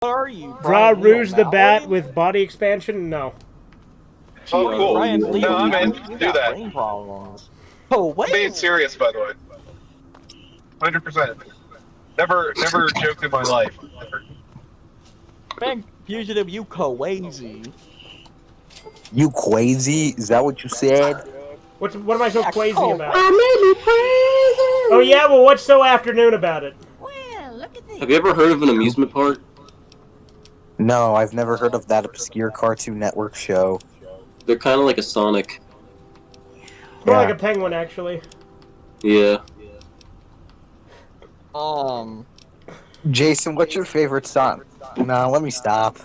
are you? Draw Brian Rouge the Lee Bat O'Malley? with body expansion? No. Oh, cool. Brian Lee No, I'm in. O'Malley, you Do got that. brain problems. Oh, wait. I'm being serious, by the way. 100%. Never joked in my life. Never. Man, fugitive, you crazy. You crazy? Is that what you said? What am I so crazy about? I made me crazy! Oh yeah, well what's so afternoon about it? Well, look at this. Have you ever heard of an amusement park? No, I've never heard of that obscure Cartoon Network show. They're kind of like a Sonic. More Yeah. like a penguin, actually. Yeah. Jason, what's your favorite song? No, let me stop.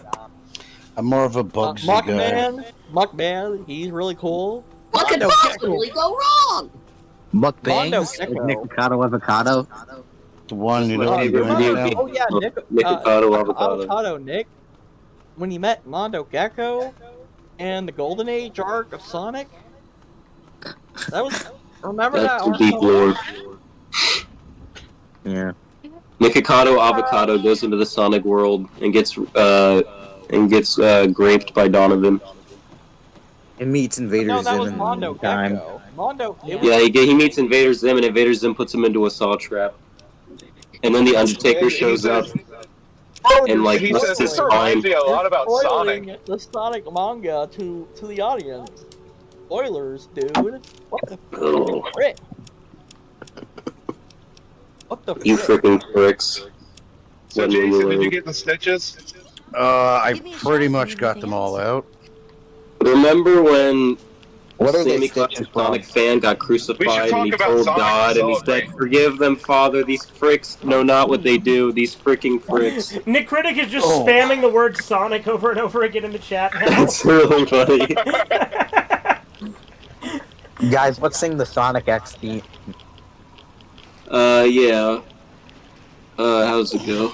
I'm more of a Bugsy guy. Muckman, he's really cool. What could Mondo possibly go wrong? Mondo Mukbangs? Gecko. Like Nikocado Avocado? The one you That's don't my even favorite know. video Oh yeah, Nikocado Avocado. Avocado Nick. When you met Mondo Gecko and the Golden Age arc of Sonic, that was remember That's that the arc deep so lore. much? Yeah. Nikocado Avocado goes into the Sonic world and gets graped by Donovan. It meets Invader No, that Zim was in Mondo the time. Gecko. Mondo. It was, Yeah, he meets Invader Zim, and Invader Zim puts him into a saw trap. And then the Undertaker shows up and like He busts says his this reminds spine. me a lot about spoiling Sonic. the Sonic manga to the audience. Spoilers, dude. What the Oh, frick? What the you frick? freaking pricks. So, Jason, did you get the stitches? I pretty much got them all out. Remember when What are they Sammy stitches Claus, from? Sonic fan, got We crucified should and he talk about told Sonic God and he said, Celebrate. "Forgive them, Father. These fricks know not what they do. These freaking fricks." Nick Critic is just spamming the word Sonic over and over again in the chat now. It's really funny. Guys, let's sing the Sonic X theme. Yeah. How's it go?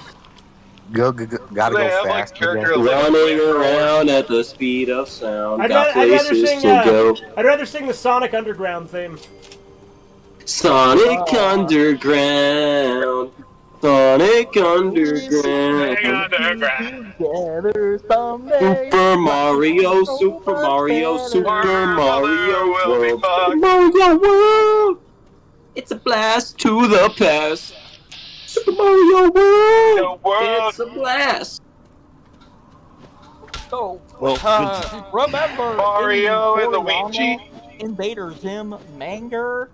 Gotta They go have, like, fast. character Running around at the speed of sound. I'd Got rather places sing, to go. I'd rather sing the Sonic Underground theme. Sonic Underground. Sonic Underground. Together someday. Super Mario, Super Mario, Super Mario will be World. fun. Mario World. It's a blast to the past. Super Mario World. The world. It's a blast. So, Well, remember Mario in and Toriyama Luigi. Invader Zim manga?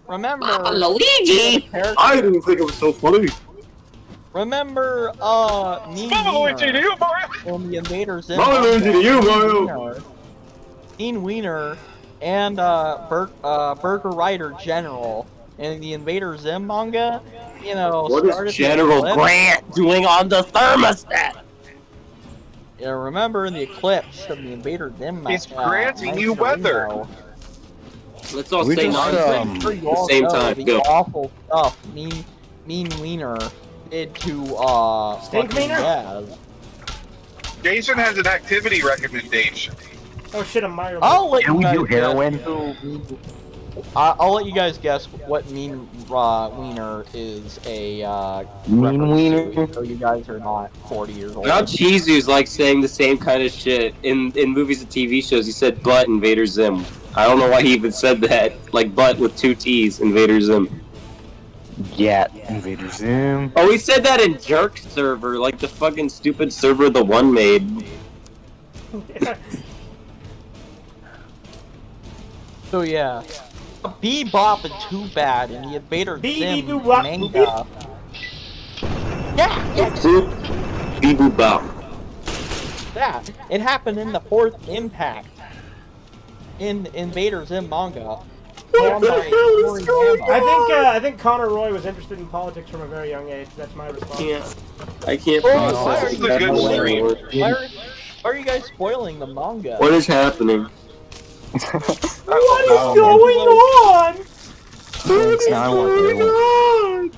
Remember? Luigi! I didn't think it was so funny. Remember, Mean Luigi, to Wiener you, Mario. in the Invader Zim Luigi to you, Mario. Wiener, Mean Wiener and Burger Rider General in the Invader Zim manga, you know, What started is General the eclipse. Grant doing on the thermostat? Yeah, remember in the eclipse of the Invader Zim He's granting you weather. Let's all We say just, nonsense Sure at you the all same know time. the Go. awful stuff Mean Wiener did to Stink fucking Wiener? Yaz. Jason has an activity recommendation. Oh shit, I'm Mario. I'll let Can you we guys do heroin? guess who I'll let you guys guess what Mean Wiener is a Mean reference Wiener? to, so you guys are not 40 years old. Now Cheesy's like saying the same kind of shit in movies and TV shows. He said butt Invader Zim. I don't know why he even said that. Like butt with 2 T's, Invader Zim. Yeah, Invader Zim. Oh, he said that in Jerk server, like the fucking stupid server the one made. So yeah, Bebop and Too Bad in the Invader Zim Bebop, manga. Yeah, Beep boop bop. that. It happened in the 4th Impact in Invader Zim manga. What the hell is going on? I think Connor Roy was interested in politics from a very young age. That's my response. I can't Oh, process this is a good stream. Why are you guys spoiling the manga? What is happening? What is going on? Thanks, now I want heroin.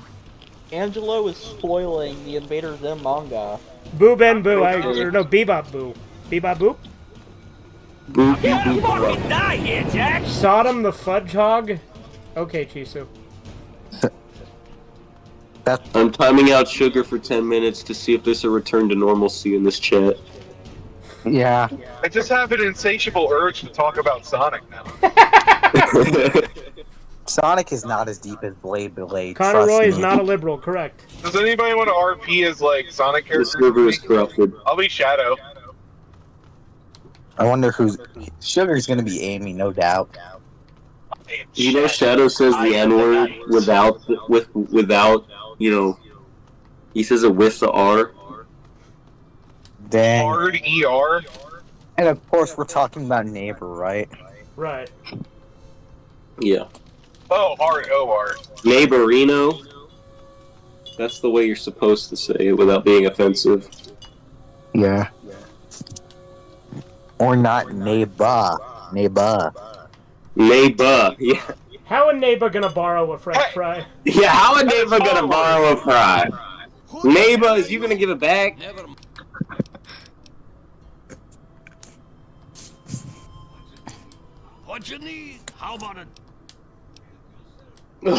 Angelo is spoiling the Invader Zim manga. Boo Ben Boo. Or no, Bebop Boo. Bebop Boo? Boop boop boop. Die here, Jack! Sodom the Fudge Hog? Okay, Chisu. I'm timing out Sugar for 10 minutes to see if there's a return to normalcy in this chat. Yeah. I just have an insatiable urge to talk about Sonic now. Sonic is not as deep as Blade. Connor Trust Roy me. is not a liberal, correct. Does anybody want to RP as like Sonic The characters? server is corrupted. I'll be Shadow. I wonder who's Sugar's gonna be Amy, no doubt. You know, Shadow says the N-word without, you know, he says it with the R. Dang. Hard ER. And of course, we're talking about Neighbor, right? Right. Yeah. Oh, hard OR. Neighborino. That's the way you're supposed to say it without being offensive. Yeah. Or not Neighbor. Neighbor. Neighbor. Yeah. How a neighbor gonna borrow a French fry? Yeah, how a neighbor gonna borrow a fry? Neighbor, is you gonna give it back? What you need? How about it?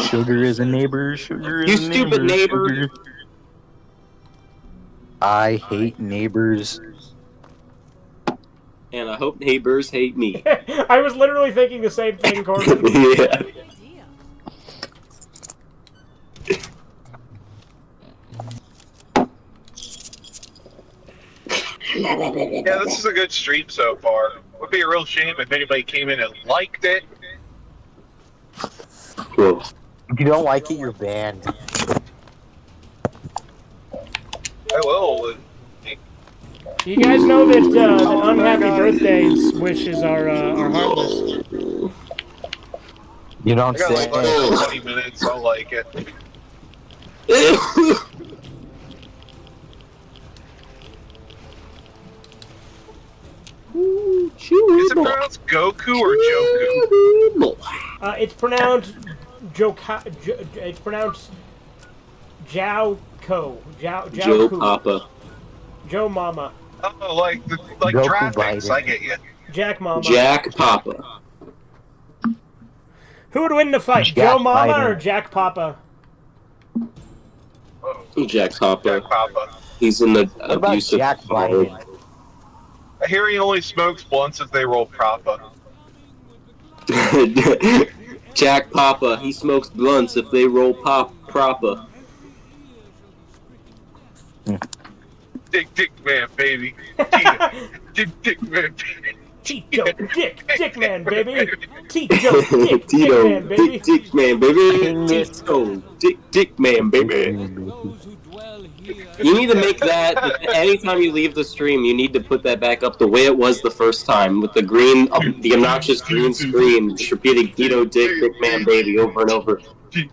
Sugar is a neighbor. Sugar You is a stupid neighbor. Sugar. I hate neighbors. And I hope neighbors hate me. I was literally thinking the same thing, Corbin. Yeah. Yeah, this is a good stream so far. Would be a real shame if anybody came in and liked it. Cool. If you don't like it, you're banned. I will. You guys know that that unhappy birthdays wishes are harmless. You I don't got say. like less than 20 minutes. I'll like it. Is it pronounced Goku or Joku? It's pronounced it's pronounced Jiao Ko. Joe Jiao Papa. Joe Mama. Oh, like Goku traffics. Biden. I get you. Jack Mama. Jack Papa. Who would win the fight, Jack Joe Mama Biden. or Jack Papa? Oh, Jack Papa. Jack Papa. He's in the What about abusive. Jack Biden? I hear he only smokes blunts if they roll Propa. Jack Papa. He smokes blunts if they roll proper. Dick man, baby. Dick man, baby. Tito, Dick man, baby. Tito, Dick man, baby. Dick man, baby. Tito, Dick man, baby. You need to make that, anytime you leave the stream, you need to put that back up the way it was the first time, with the green, the obnoxious green screen, just repeating Tito, Dick man, baby, over and over. Dick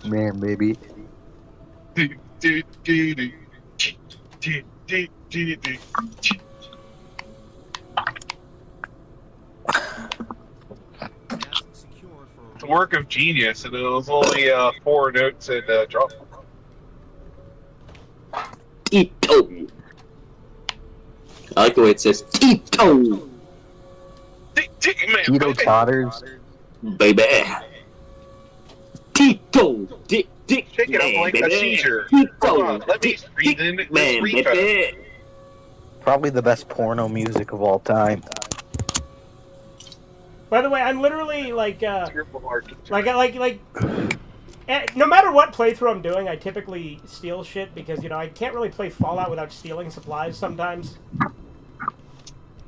man, baby. It's a work of genius, and it was only 4 notes and drum. Tito. I like the way it says Tito, Dick man, Tito baby. Totters. baby. Tito, Dick Pick it up man, like a baby. seizure. Tito, Come on, let me breathe in Dick this man, reefer. baby. Probably the best porno music of all time. By the way, I'm literally like no matter what playthrough I'm doing, I typically steal shit because, you know, I can't really play Fallout without stealing supplies sometimes.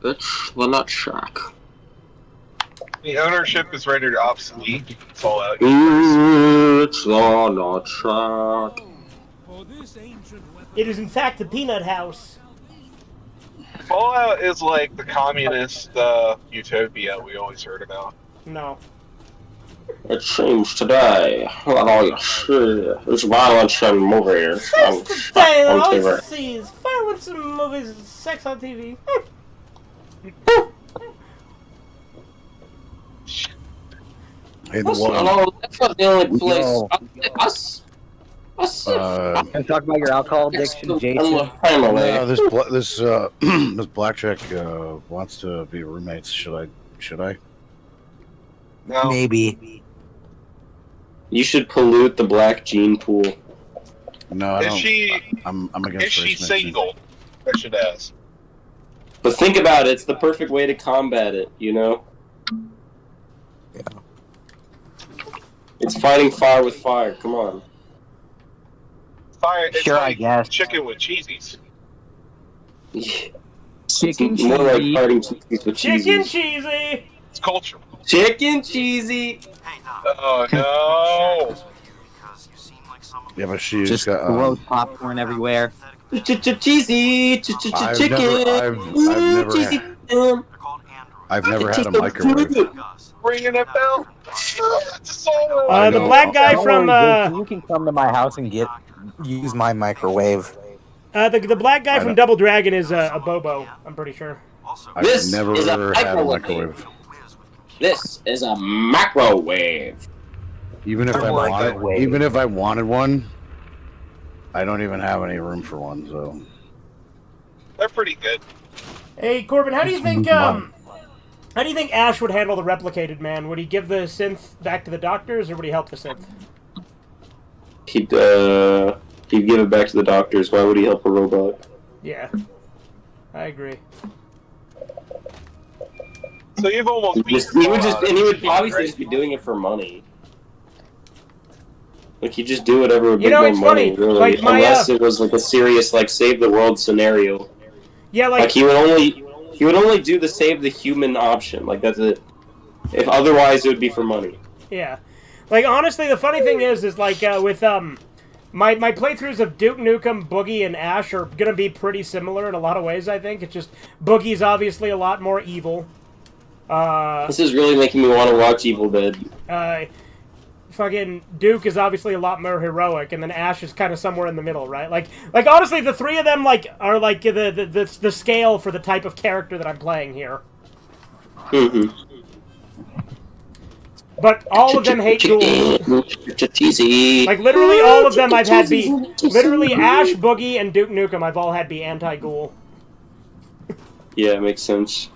That's well, not shock. The ownership is rendered obsolete. It's all out. It's all not shock. It is in fact the Peanut House. Fallout is like the communist utopia we always heard about. No. It seems today that all you see is violence in movies. Since today, all I see is violence in movies and sex on TV. Hey, the one. No, that's not the only place. No. Us. Can I talk about your alcohol addiction, Jason? No, this blackjack wants to be roommates. Should I? No. Maybe. You should pollute the black gene pool. No, I Is don't. she I'm against is she race mixing. single? I should ask. But think about it, it's the perfect way to combat it, you know? Yeah. It's fighting fire with fire, come on. Fire. It's Sure, I like guess. chicken with cheesies. Chicken More like cheesy. fighting cheese with Chicken cheesies. cheesy. It's cultural. Chicken cheesy! Oh no! Yeah, but she's Just got. gross popcorn everywhere. Cheesy! I've Chicken! I've never had a microwave. Ringing a bell. I The know. black guy Don't from worry, you can come to my house and use my microwave. the black guy I from know. Double Dragon is a Bobo. I'm pretty sure. I've This never is a had a microwave. microwave. This is a microwave. Even if Microwave. even if I wanted one, I don't even have any room for one. So They're pretty good. Hey Corbin, how do you think Mom. how do you think Ash would handle the replicated man? Would he give the synth back to the doctors, or would he help the synth? He'd give it back to the doctors. Why would he help a robot? Yeah, I agree. So you've almost He would probably just be doing it for money. Like he'd just do whatever would You make know, more it's money, funny, really. like, my, Unless it was like a serious like save the world scenario. Yeah, Like he would only do the save the human option. Like that's it. If otherwise it would be for money. yeah. Like honestly, the funny thing is like with my playthroughs of Duke Nukem, Boogie, and Ash are gonna be pretty similar in a lot of ways. I think it's just Boogie's obviously a lot more evil. This is really making me want to watch Evil Dead. Fucking Duke is obviously a lot more heroic, and then Ash is kind of somewhere in the middle, right? Like honestly, the three of them like are like the scale for the type of character that I'm playing here. Mm-hmm. But all of them hate ghouls. Cheesy. Like literally all of them I've had be literally Ash, Boogie, and Duke Nukem. I've all had be anti-ghoul. Yeah, it makes sense.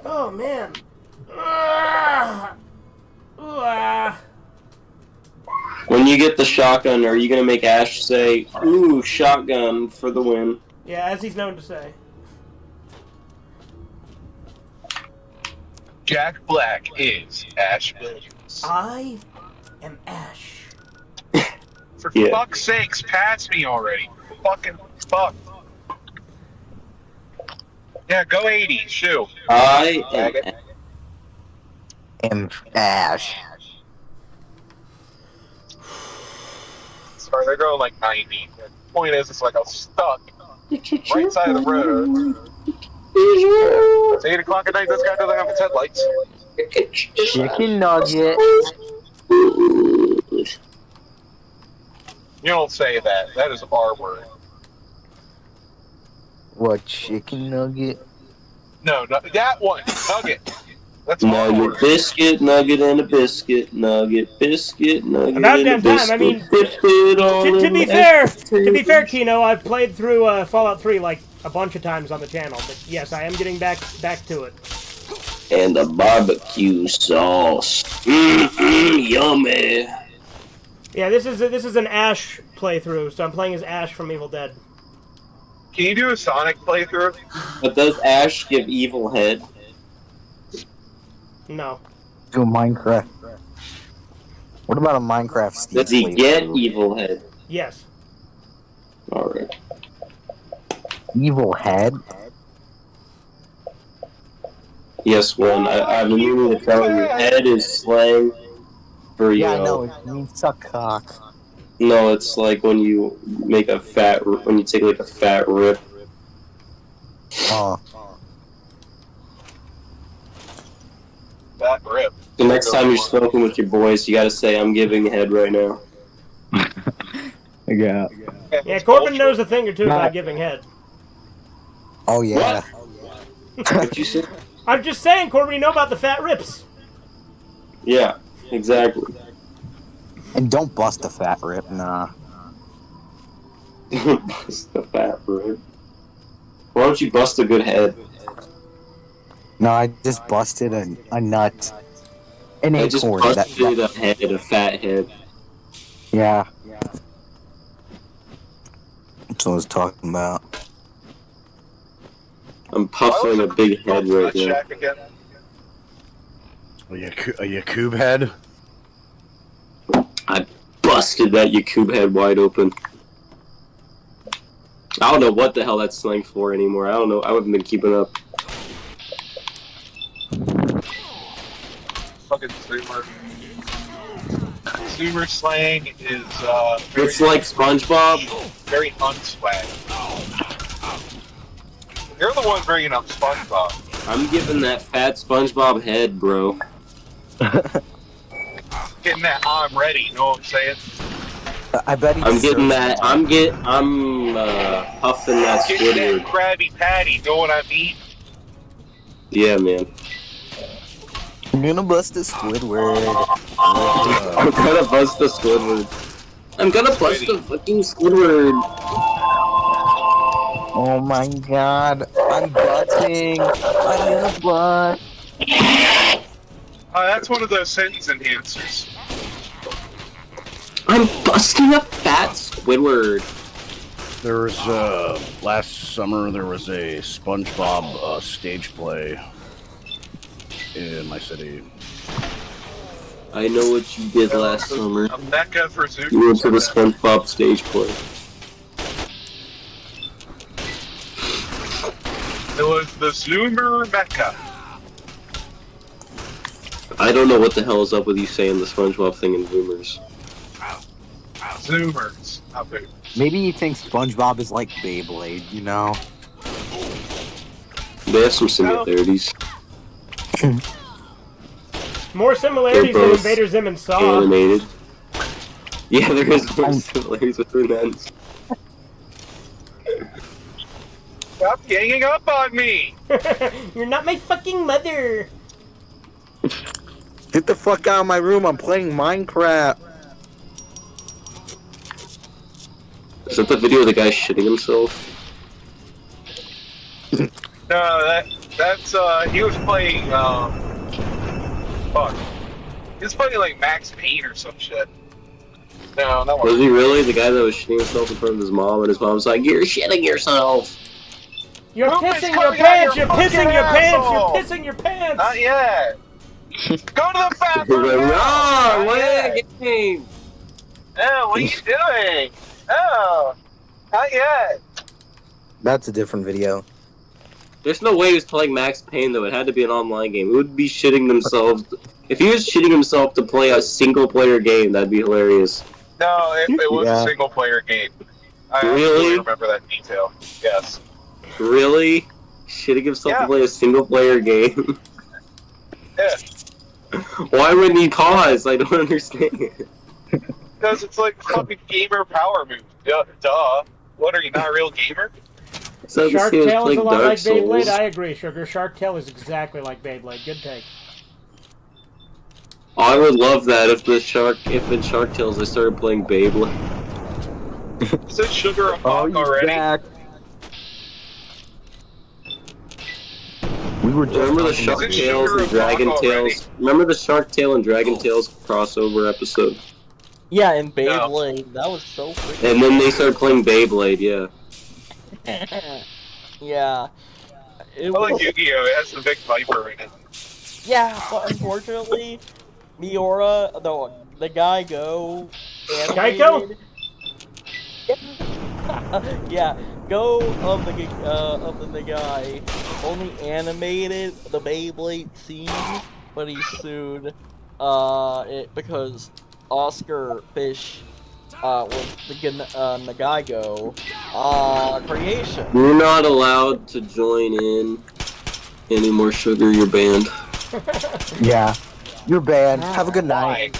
Oh man. Ah. Ah. When you get the shotgun, are you gonna make Ash say, "Ooh, shotgun" for the win? Yeah, as he's known to say. Jack Black is Ash Williams. I am Ash. For Yeah. fuck's sakes, pass me already. Fucking fuck. Yeah, go 80, shoo. I am. And Ash. Sorry, they're going like 90. The point is, it's like I'm stuck right side of the road. It's 8 o'clock at night, this guy doesn't have his headlights. Chicken nugget. You don't say that. That is our word. What, chicken nugget? No, that one. Nugget. That's our Nugget, word. biscuit, nugget, and a biscuit. Nugget, biscuit, nugget, About and a damn time, biscuit. I mean, Biscuit all To in be the fair, Kino, I've played through Fallout 3 like a bunch of times on the channel, but yes, I am getting back to it. And the barbecue sauce. Yummy. Yeah, this is an Ash playthrough, so I'm playing as Ash from Evil Dead. Can you do a Sonic playthrough? But does Ash give evil head? No. Do a Minecraft. What about a Minecraft Steve Does he playthrough? get evil head? Yes. Alright. Evil head? Yes, one. I've been meaning to tell you, head is slang for, you Yeah, I know. know. It means suck cock. No, it's like when you make a fat, when you take like a fat rip. Oh. That rip. The next time you're smoking with your boys, you gotta say, "I'm giving head right now." Yeah. Yeah, Corbin knows a thing or two about giving head. Oh, yeah. What you say? I'm just saying, Corbin, you know about the fat rips. Yeah, exactly. And don't bust a fat rip, nah. Bust the fat rib. Why don't you bust a good head? No, I just busted a nut. An I just acorn. busted a head, a fat head. Yeah. That's what I was talking about. I'm puffing a big head right now. Shack again. A Yakub head? I busted that Yakub head wide open. I don't know what the hell that's slang for anymore. I don't know. I haven't been keeping up. Fucking Zoomer. Zoomer slang is, It's like SpongeBob. very unswag. You're the one bringing up SpongeBob. I'm giving that fat SpongeBob head, bro. Getting that I'm ready, you know what I'm saying? I bet he I'm getting deserves that. it. I'm puffing that Getting that Squidward. Krabby Patty, know what I mean? Yeah, man. I'm gonna bust a Squidward. I'm gonna bust the Squidward. I'm gonna bust the fucking Squidward. Oh my god. I'm butting. I'm gonna butt. That's one of those sentence enhancers. I'm busting a fat Squidward. There was, last summer there was a SpongeBob, stage play in my city. I know what you did last summer. A mecca for Zoomer. You went to the SpongeBob stage play. It was the Zoomer Mecca. I don't know what the hell is up with you saying the SpongeBob thing in Zoomers. Zoomers. Not big. Maybe he thinks SpongeBob is like Beyblade, you know? They have some similarities. More similarities They're than both Invader Zim and Saw. Animated. Yeah, there is more similarities between them. Stop ganging up on me! You're not my fucking mother. Get the fuck out of my room, I'm playing Minecraft. Is that the video of the guy shitting himself? No, that's he was playing fuck. He was playing like Max Payne or some shit. No, that Was wasn't. he really the guy that was shitting himself in front of his mom, and his mom's like, "You're shitting yourself." You're Poop is pissing your coming out pants. your You're pissing fucking your pants. asshole. You're pissing your pants. Not yet. Go to the We're bathroom like, now. "No, Not what yet. game?" Oh, what are you doing? Oh, not yet. That's a different video. There's no way he was playing Max Payne though. It had to be an online game. It would be shitting themselves. If he was shitting himself to play a single-player game, that'd be hilarious. No, it was Yeah. a single player game. I Really? absolutely remember that detail. Yes. Really? Shitting himself Yeah. to play a single-player game? Yeah. Why wouldn't he pause? I don't understand. Because it's like fucking gamer power move. Duh. What, are you not a real gamer? So Shark this Tail is a lot Dark like Beyblade. Souls. I agree, Sugar. Shark Tail is exactly like Beyblade. Good take. I would love that if in Shark Tales they started playing Beyblade. Is it Sugar a fuck already? back. We were just Remember the talking Shark about- Is it Tales Sugar and or Dragon Rock already? Tales? Remember the Shark Tale and Dragon Tales crossover episode? Yeah, and Beyblade. That was so freaking. And then they started playing Beyblade, yeah. Yeah. It I like was, Yu-Gi-Oh! It has the big Viper in it. yeah, but unfortunately, Miura, the guy Go. Geico? Yeah, Go of the guy only animated the Beyblade scene, but he sued it because Oscar Fish was the Nagaigo creation. You're not allowed to join in anymore, Sugar, you're banned. Yeah. You're banned. Have a good night.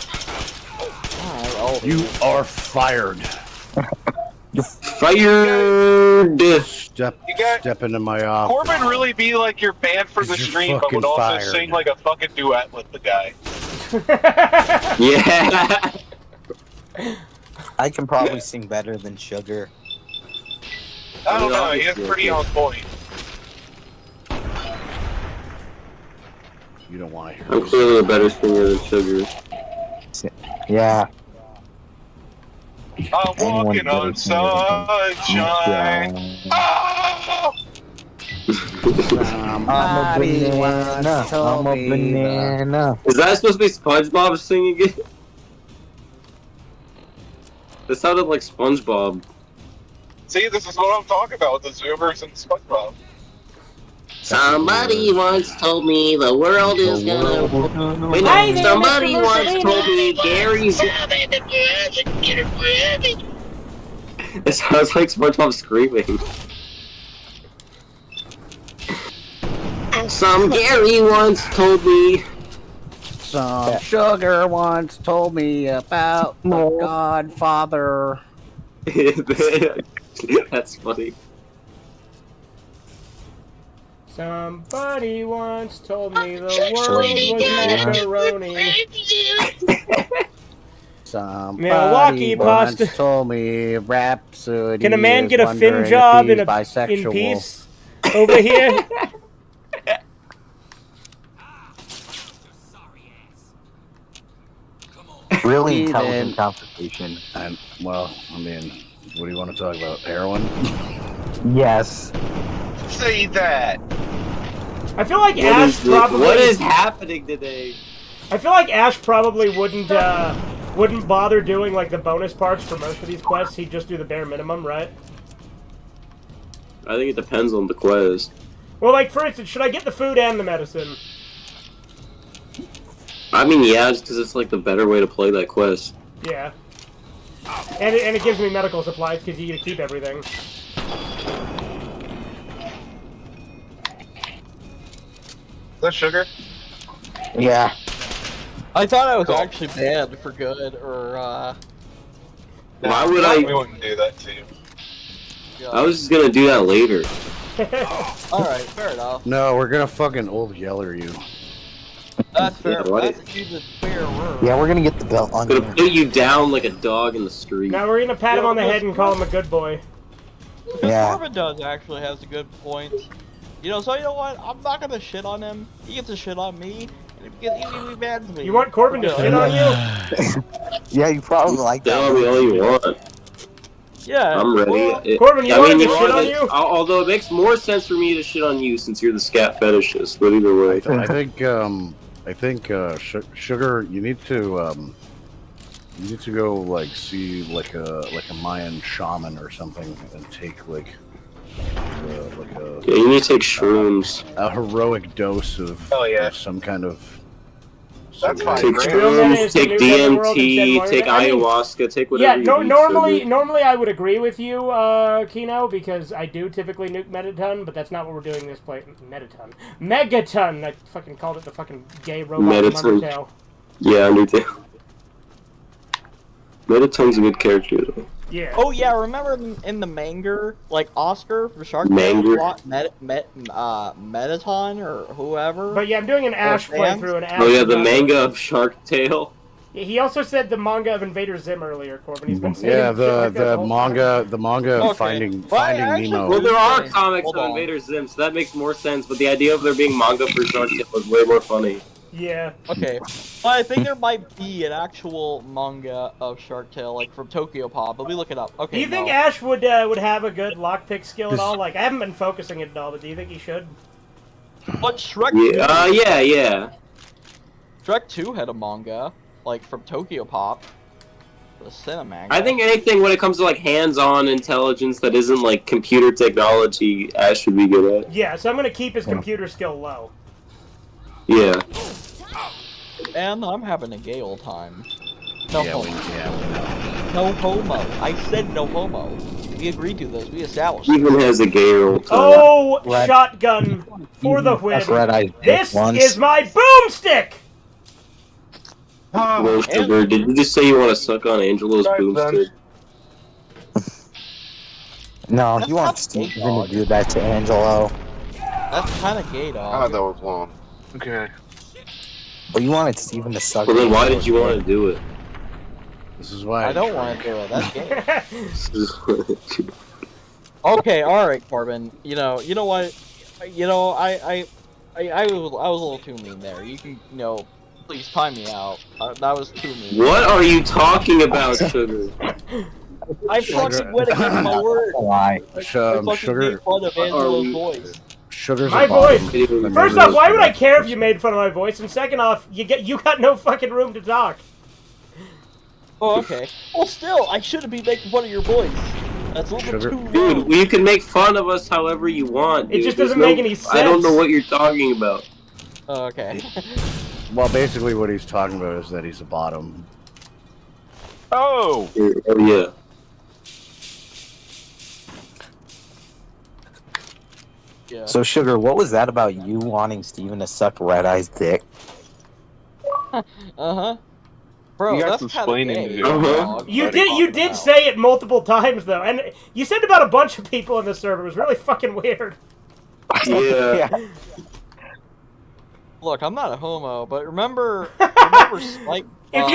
Alright, You are fired. Fired! Step into my office. Corbin really be like you're banned from the You're stream, but fucking would also fired. sing like a fucking duet with the guy. Yeah! I can probably sing better than Sugar. I don't know, Yeah, he is pretty on point. You don't want to hear I'm this. clearly a better singer than Sugar. Yeah. I'm Anyone walking better on singer than sunshine. Yeah. Oh! I'm a banana. I'm a banana. Is that supposed to be SpongeBob singing it? That sounded like SpongeBob. See, this is what I'm talking about with the Zoomers and SpongeBob. Somebody once told me the world is gonna. Wait, Hi no. there, Somebody Mr. once told me Gary's. It sounds like SpongeBob screaming. Some Gary once told me. Some sugar once told me about the Godfather. That's funny. Somebody once told me the world was macaroni. Somebody Milwaukee once pasta. told me Rhapsody. Can a man is get a fin wondering job if in he's bisexual. peace over here? Really Even- intelligent conversation. And well, I mean, what do you want to talk about? Heroin? Yes. Say that. I feel like Ash probably. What is happening today? I feel like Ash probably wouldn't bother doing like the bonus parts for most of these quests. He'd just do the bare minimum, right? I think it depends on the quest. Well, like for instance, should I get the food and the medicine? I mean, yeah, just because it's like the better way to play that quest. Yeah. And it gives me medical supplies because you get to keep everything. Is that Sugar? Yeah. I thought I was actually banned for good, or Why would We I? wouldn't do that to you. I was just gonna do that later. All right, fair enough. No, we're gonna fucking old yeller you. That's fair. Yeah, right. That's even fairer. Yeah, we're gonna get the belt on Gonna you. put you down like a dog in the street. Now we're gonna pat him on the head and call him a good boy. Because Yeah. Corbin does actually has a good point. You know, so you know what? I'm not gonna shit on him. He gets to shit on me, and he bans me. You want Corbin to shit on you? Yeah, you probably like Tell me that. all you want. Yeah. I'm ready. well, Corbin, you want him to shit on you? Although it makes more sense for me to shit on you since you're the scat fetishist. But either way, I think Sugar, you need to go like see like a Mayan shaman or something and take like yeah, you need to take shrooms. a heroic dose of, Hell yeah. of some kind of. That's fine. Take Great. Real men shrooms, is the take new netherworld DMT, instead take of I mean, ayahuasca, take whatever. Yeah, you no, need, normally I would agree with you, Kino, because I do typically nuke Megaton, but that's not what we're doing this play. Megaton! I fucking called it the fucking gay robot from Megaton. Undertale. Yeah, Undertale. Metaton's a good character though. Yeah. Oh yeah, remember in the manga, like Oscar for Shark Manga? Tale, Metaton or whoever. But yeah, I'm doing an Ash fans? playthrough. Oh yeah, the manga of Shark Tale. Yeah, he also said the manga of Invader Zim earlier, Corbin. He's been saying Yeah, shit like that the whole manga of Okay. finding Well, I Finding actually- Nemo. Well, there are Okay, comics hold of on. Invader Zim, so that makes more sense. But the idea of there being manga for Shark Tale was way more funny. Yeah. Okay, well, I think there might be an actual manga of Shark Tale, like from Tokyo Pop, but we look it up. Okay. Do you think no. Ash would have a good lockpick skill at all? Like, I haven't been focusing it at all, but do you think he should? But Shrek Yeah, yeah. Shrek 2 had a manga, like from Tokyo Pop. The Cinemanga. I think anything when it comes to like hands-on intelligence that isn't like computer technology, Ash should be good at. Yeah, so I'm gonna keep his computer skill low. Yeah. And I'm having a gay old time. No Yeah, we homo. No homo. I said no homo. We agreed to this. We established Even has a gay old time. Oh, Red- shotgun for the win. That's red eyes This once. is my boomstick! Well, Sugar, did you just say you want to suck on Angelo's Sorry, boomstick? No, That's you not want Steven gay, dog. to do that to Angelo. That's kind of gay, Oh, dog. that was long. Okay. But you wanted Steven to suck. Well, then why Angelo's did you want to dick. do it? This is why I don't want to do it. That's gay. Oh, Okay, all right, Corbin. You know what? I was a little too mean there. You can, please time me out. That was too mean. What are you talking about, Sugar? I fucking went against my word. Why? I fucking Sugar. made fun of Angela's voice. Sugar's My a bottom. voice. First off, why would I care if you made fun of my voice? And second off, you got no fucking room to talk. Oh, okay. Well, still, I shouldn't be making fun of your voice. That's a little bit Sugar. too Dude, rude. you can make fun of us however you want. Dude. It just There's doesn't make any sense. I don't know what you're talking about. Oh, okay. Well, basically, what he's talking about is that he's a bottom. Oh! Oh, yeah. Yeah. So, Sugar, what was that about you wanting Steven to suck Red Eye's dick? Uh-huh. Bro, You got that's some kind of explaining gay. to do. Uh-huh. You did say it multiple times though, and you said about a bunch of people in the server. It was really fucking weird. Yeah. Look, I'm not a homo, but remember Spike. If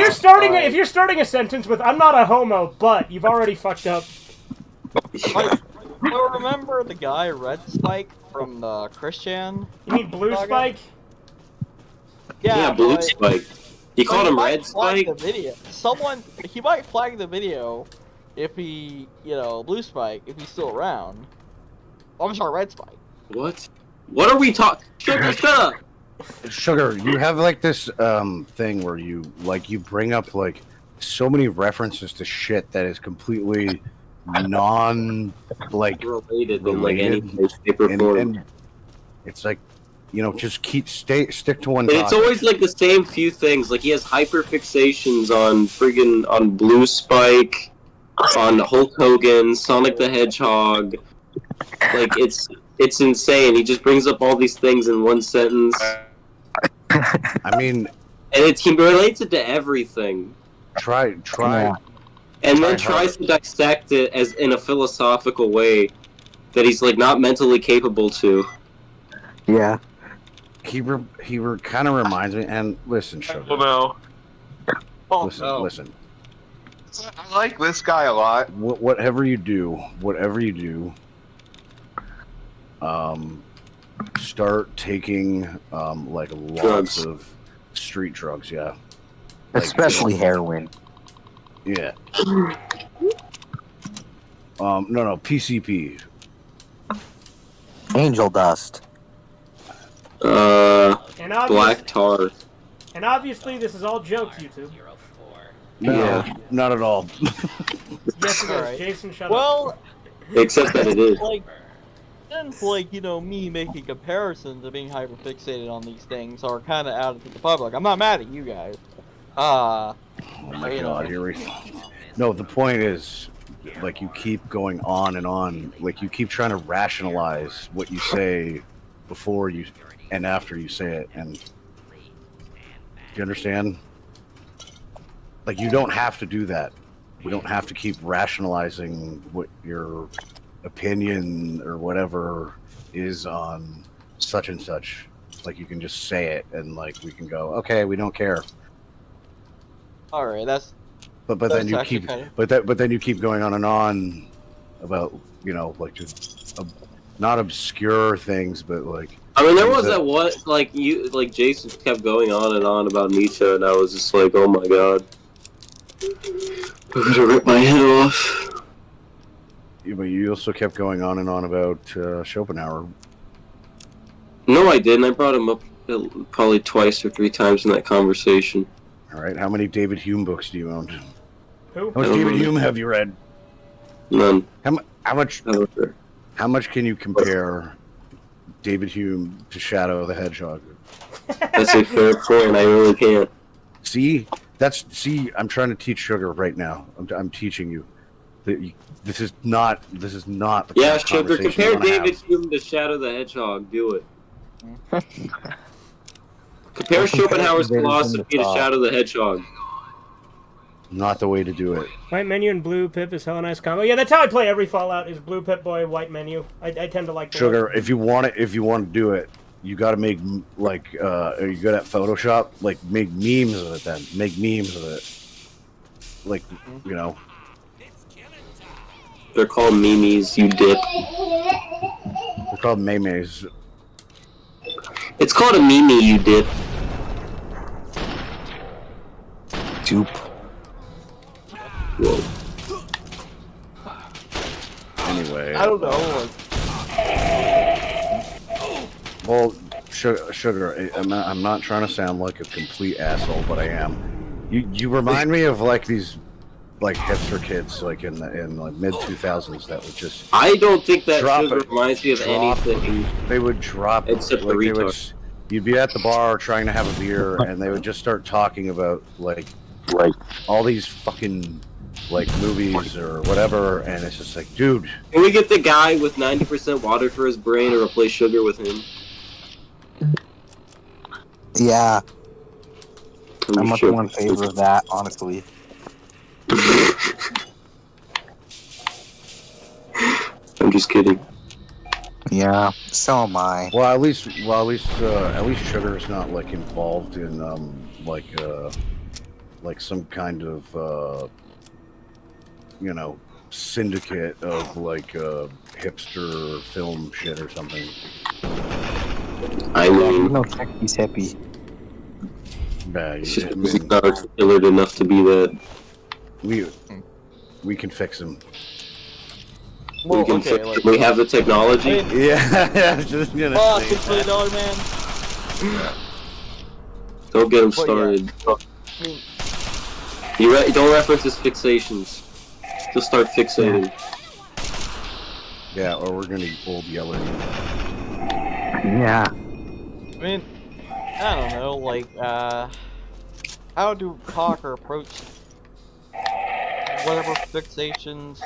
you're starting a sentence with "I'm not a homo," but you've already fucked up. So remember the guy Red Spike from the Christian? You mean Blue Saga? Spike? Yeah, Blue but- Spike. You but called he him might Red flag Spike? The video. He might flag the video if he, Blue Spike, if he's still around. Oh, I'm sorry, Red Spike. What? What are we talking? Shut up! Sugar, you have like this thing where you bring up like so many references to shit that is completely Related in like any related. way, shape, or form. and it's like, just stick to one And it's topic. always like the same few things. Like he has hyperfixations on Blue Spike, on Hulk Hogan, Sonic the Hedgehog. Like it's insane. He just brings up all these things in one sentence, I mean, and he relates it to everything, try. Yeah. and then Try tries to dissect it as in a philosophical way that he's like not mentally capable to. Yeah. He kind of reminds me. And listen, Oh Sugar. no. Oh Listen, no. listen. I like this guy a lot. Whatever you do, start taking like lots Drugs. of street drugs. Yeah. Especially heroin. Yeah. No, PCP. Angel dust. And Black tar. And obviously, this is all jokes, YouTube. No, Yeah. not at all. Yes, it is. Alright. Jason, shut up. Well, Except that it is. since me making comparisons of being hyperfixated on these things are kind of out to the public. I'm not mad at you guys. Oh my god, here we. No, the point is, like, you keep going on and on. Like, you keep trying to rationalize what you say before you and after you say it. And do you understand? Like, you don't have to do that. You don't have to keep rationalizing what your opinion or whatever is on such and such. Like, you can just say it, and like we can go, okay, we don't care. All right, that's But That's then you actually keep kinda- but then you keep going on and on about like just not obscure things, but like I mean, there things was that what like Jason kept going on and on about Nietzsche, and I was just like, oh my god, I'm gonna rip my head off. But you also kept going on and on about Schopenhauer. No, I didn't. I brought him up probably twice or three times in that conversation. All right, how many David Hume books do you own? Who? How much David Hume have you read? None. How much? However. How much can you compare David Hume to Shadow the Hedgehog? That's a fair point. I really can't. See, I'm trying to teach Sugar right now. I'm teaching you. This is not the Yeah, kind of Sugar, conversation compare you wanna David have. Hume to Shadow the Hedgehog. Do it. Compare Schopenhauer's David Hume to philosophy to Todd. Shadow the Hedgehog. Not the way to do it. White menu and blue pip is hella nice combo. Yeah, that's how I play every Fallout. Is blue pip boy, white menu. I tend to like the Sugar, if you want to do it, you got to make like are you good at Photoshop? Like make memes of it then. Make memes of it. Like, They're called memes, you dip. they're called memes. It's called a meme you did. Dupe. Whoa. Anyway. I don't know. Well, sugar. I'm not trying to sound like a complete asshole, but I am. You remind me of like these like hipster kids like in like mid 2000s that would just. I don't think that Drop sugar it. reminds me of anything. They would drop. Except the like, they would, retard. you'd be at the bar trying to have a beer, and they would just start talking about like all these fucking like movies or whatever, and it's just like, dude. Can we get the guy with 90% water for his brain and replace sugar with him? Yeah, I'm much sure. more in favor of that, honestly. I'm just kidding. Yeah, so am I. Well, at least sugar is not like involved in like some kind of syndicate of like hipster film shit or something. I Yeah, mean, he's no Chinese hippie. Yeah, it's just I because he's mean, not articulate enough to be that. we can fix him. Well, we can okay, fix like, it. We have the technology. Yeah, I was just gonna oh, say $6 million man. Don't get him But, yeah. started. I mean, Don't reference his fixations. Just start fixating. Yeah, or we're gonna old yell at you. Yeah. I mean, I don't know, like, how to talk or approach whatever fixations.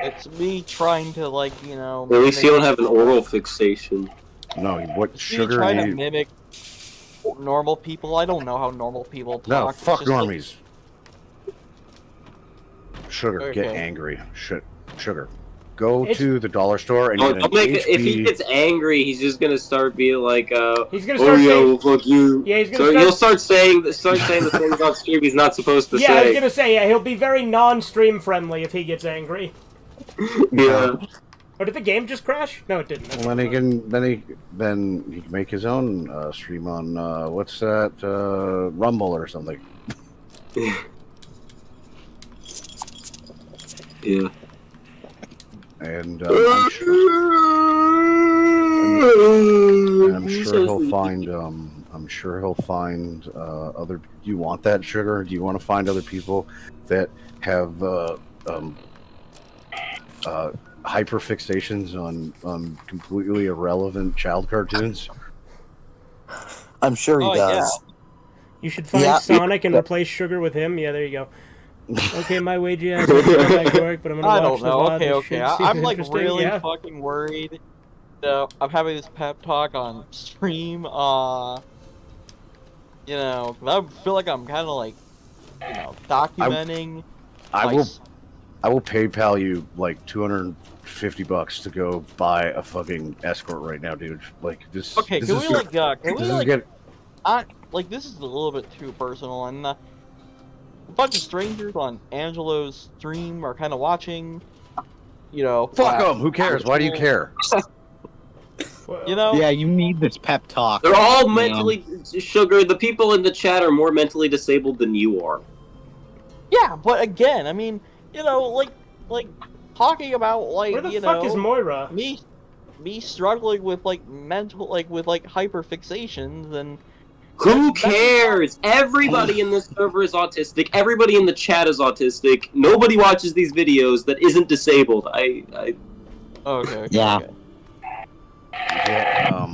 It's me trying to, like, you know. At least you don't have an oral fixation. No, what It's me sugar? trying to mimic normal people. I don't know how normal people talk. No, It's fuck just like- normies. Sugar, get Okay. angry. Sugar. Go It's- to the dollar store and Oh, get an don't make it, if he HB. gets angry, he's just gonna start being like, He's gonna oh start yo, fuck you. Yeah, he's gonna So start- he'll start saying the things on stream he's not supposed to Yeah, I was say. gonna say, yeah, he'll be very non-stream friendly if he gets angry. Yeah. Or did the game just crash? No, it didn't. Well, then he can make his own stream on what's that Rumble or something. Yeah. And I'm sure he'll find. I'm sure he'll find other. Do you want that, Sugar? Do you want to find other people that have hyperfixations on completely irrelevant child cartoons? I'm sure he Oh, does. You should find Yeah. Sonic and replace Sugar with him. Yeah, there you go. Okay, my wagey ass is going back to work, but I'm gonna I watch don't know. the VOD. Okay, This okay. shit I'm seems like interesting. really Yeah. fucking worried. I'm having this pep talk on stream. You know, 'cause I feel like I'm kind of like, you know, documenting. I like, will PayPal you like $250 to go buy a fucking escort right now, dude. Like this. Okay, this can is, we like, can we this is like, get. like this is a little bit too personal, and a bunch of strangers on Angelo's stream are kind of watching. You know, Fuck them. Who cares? Why do you care? You know, Yeah, you need this pep talk. They're all you know? mentally Sugar. The people in the chat are more mentally disabled than you are. yeah, but again, I mean, you know, like talking about like, Where the you fuck know, is Moira? me struggling with like mental, like with like hyperfixations and. Who cares? Everybody in this server is autistic. Everybody in the chat is autistic. Nobody watches these videos that isn't disabled. Okay. Yeah. Okay. Yeah,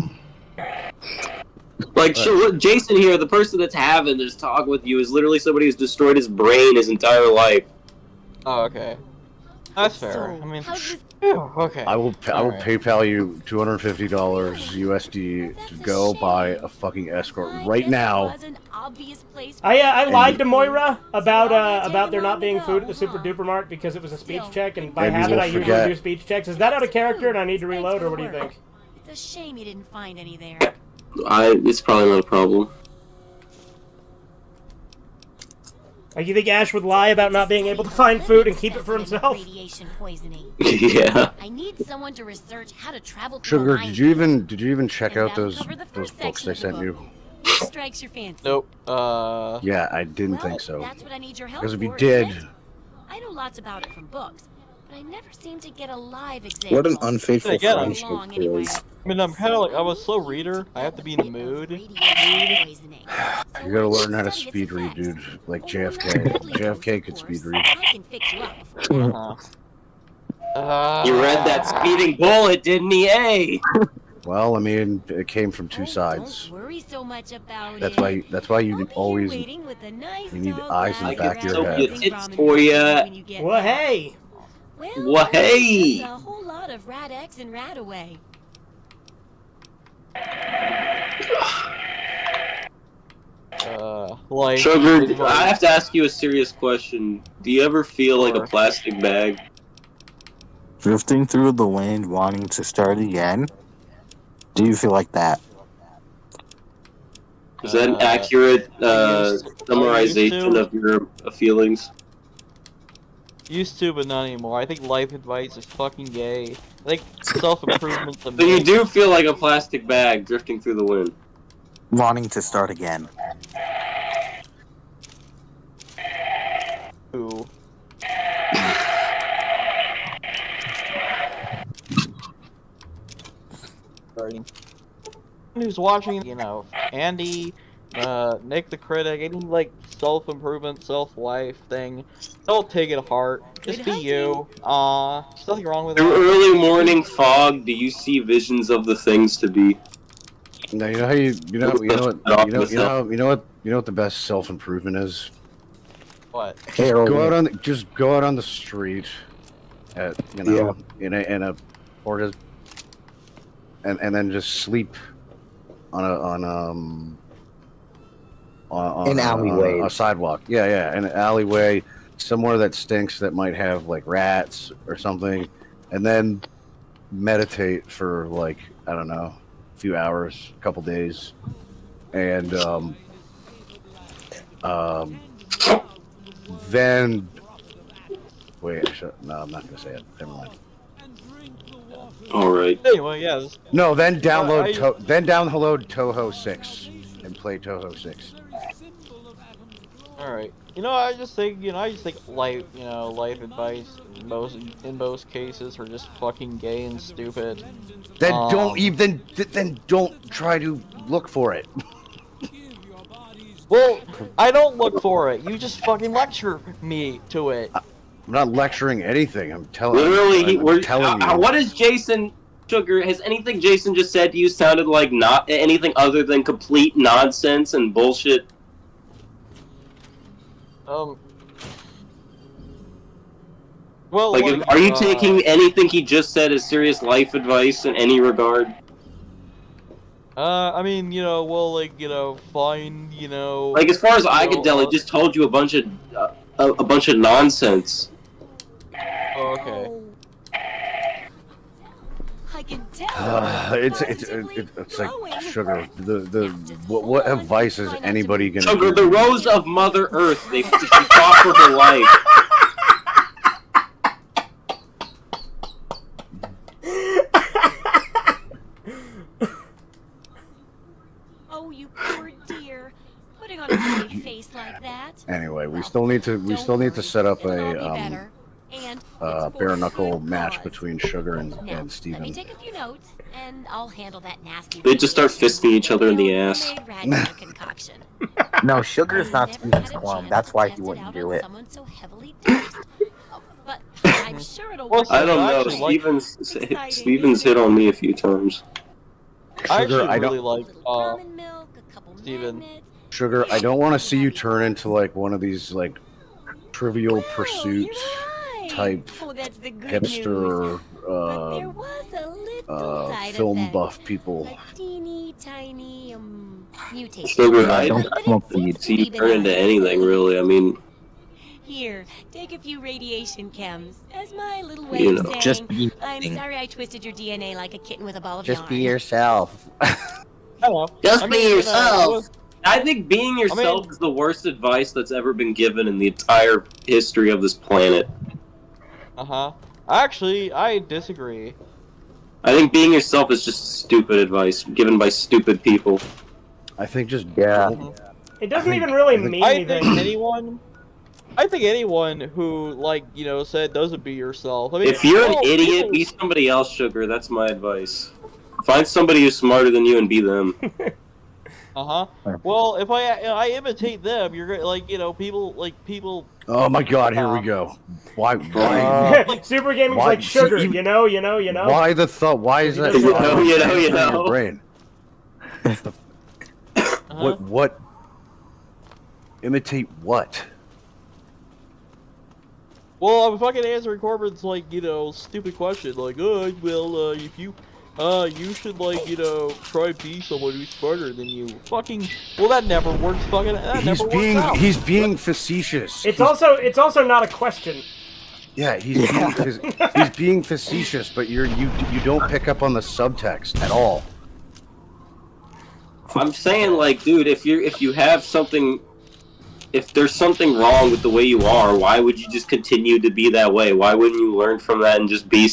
Like, sure, Jason here, the person that's having this talk with you, is literally somebody who's destroyed his brain his entire life. Oh, okay. That's fair. I mean, phew, okay. I will Alright. PayPal you $250 USD to go buy a fucking escort right now. I lied to Moira about there not being food at the Super Duper Mart because it was a speech check, and by And you habit will I usually forget. do speech checks. Is that out of character and I need to reload, or what do you think? It's a shame you didn't find any there. It's probably not a problem. Like, you think Ash would lie about not being able to find food and keep it for himself? Radiation poisoning. Yeah. I need someone to research how to travel to Sugar, a did you even check out those books section I of the sent book. you? Which strikes your fancy? Nope. Yeah, I didn't Well, think so. That's what I need your help Because if you for, did, isn't it? I know lots about it from books, but I never seem to get a live example. What an unfaithful Yeah, friendship Long it anyway. is. I mean, I'm kind of like, I'm a slow reader. I have to be in the mood. you gotta learn how to speed read, dude. Like JFK. JFK could speed read. I can fix you up before He read that speeding bullet, didn't he? Eh? Well, I mean, it came from two sides. Don't worry so much about That's it. why you I'll be here always waiting with a nice you need tall eyes in the glass back of of your ramen head. It's for ya. when you get Well, back. hey! Well, Well, hey! just a whole lot of rat X and rat away. Like Sugar, I have to ask you a serious question. Do you ever feel like a plastic bag? Drifting through the wind, wanting to start again. Do you feel like that? Is that an accurate summarization to. of your feelings? Used to, but not anymore. I think life advice is fucking gay. I think self-improvement's a So you myth. do feel like a plastic bag drifting through the wind. Wanting to start again. Ooh. Who's watching, you know, Andy, Nick the Critic, any like self-improvement, self-life thing, don't take it to heart. Just be you. There's nothing wrong with Through that. early morning fog, do you see visions of the things to be? Now you know how you know what the best self-improvement is. What? Go out on the street, at in a or just and then just sleep on an alleyway, a sidewalk. Yeah, in an alleyway somewhere that stinks that might have like rats or something, and then meditate for like I don't know, a few hours, a couple days, and then wait. No, I'm not gonna say it. Never mind. All right. Anyway, yeah. No, then download Toho 6 and play Toho 6. All right. I just think life, life advice in most cases are just fucking gay and stupid. Then don't try to look for it. Well, I don't look for it. You just fucking lecture me to it. I'm not lecturing anything. I'm telling. Literally, I'm telling you. What is Jason Sugar? Has anything Jason just said to you sounded like not anything other than complete nonsense and bullshit? Well, Like, are you taking anything he just said as serious life advice in any regard? I mean, fine, Like, as far as I can tell, he just told you a bunch of nonsense. Oh, okay. I can tell. It's like Sugar. What advice is anybody gonna Sugar, give the you? rose of Mother Earth. She fought for her life. Oh, you poor dear. Putting on a pretty face like that. Anyway, we still need to set up a bare knuckle match between Sugar and Let me Steven. take a few notes, and I'll handle that nasty. They just start fisting each other in the ass. Concoction. No, Sugar's not Steven's clone. That's why he wouldn't do it. So heavily dosed. But I'm sure it'll work. I don't know. Actually, Steven's hit on me a few times. I Sugar, actually I don't- really like Ramen milk, a couple Steven. magnets. Sugar, I don't want to see you turn into like one of these like Trivial Wow, Pursuit you're right. type Oh, that's the good news. hipster But there was a little side film effect. buff people. A teeny tiny mutation. Sugar, I don't don't smoke weed. see you turn into anything, really. I mean, Here, take a few radiation chems as my little way You of know, saying, just be I'm nothing. sorry I twisted your DNA like a kitten with a ball of Just yarn. be yourself. I don't know. just I be mean, yourself. I think being yourself is the worst advice that's ever been given in the entire history of this planet. Actually, I disagree. I think being yourself is just stupid advice given by stupid people. I think just It doesn't even really mean anything. I think anyone who, like, you know, said doesn't be yourself. I mean, If you're an idiot, be somebody else, Sugar. That's my advice. Find somebody who's smarter than you and be them. Well, if I imitate them, you're gonna, like, you know, people. Oh my God! Here we go. Why? Super gaming's like sugar. You know. Why the thought? Why is that? You know. Your brain. What? Imitate what? Well, I'm fucking answering Corbin's, like, you know, stupid question. Like, if you, you should, like, you know, try and be someone who's smarter than you. Fucking, well, that never works. Fucking, that never works out. He's being facetious. It's also not a question. Yeah, he's being facetious, but you don't pick up on the subtext at all. I'm saying, like, dude, if you have something, if there's something wrong with the way you are, why would you just continue to be that way? Why wouldn't you learn from that and just be?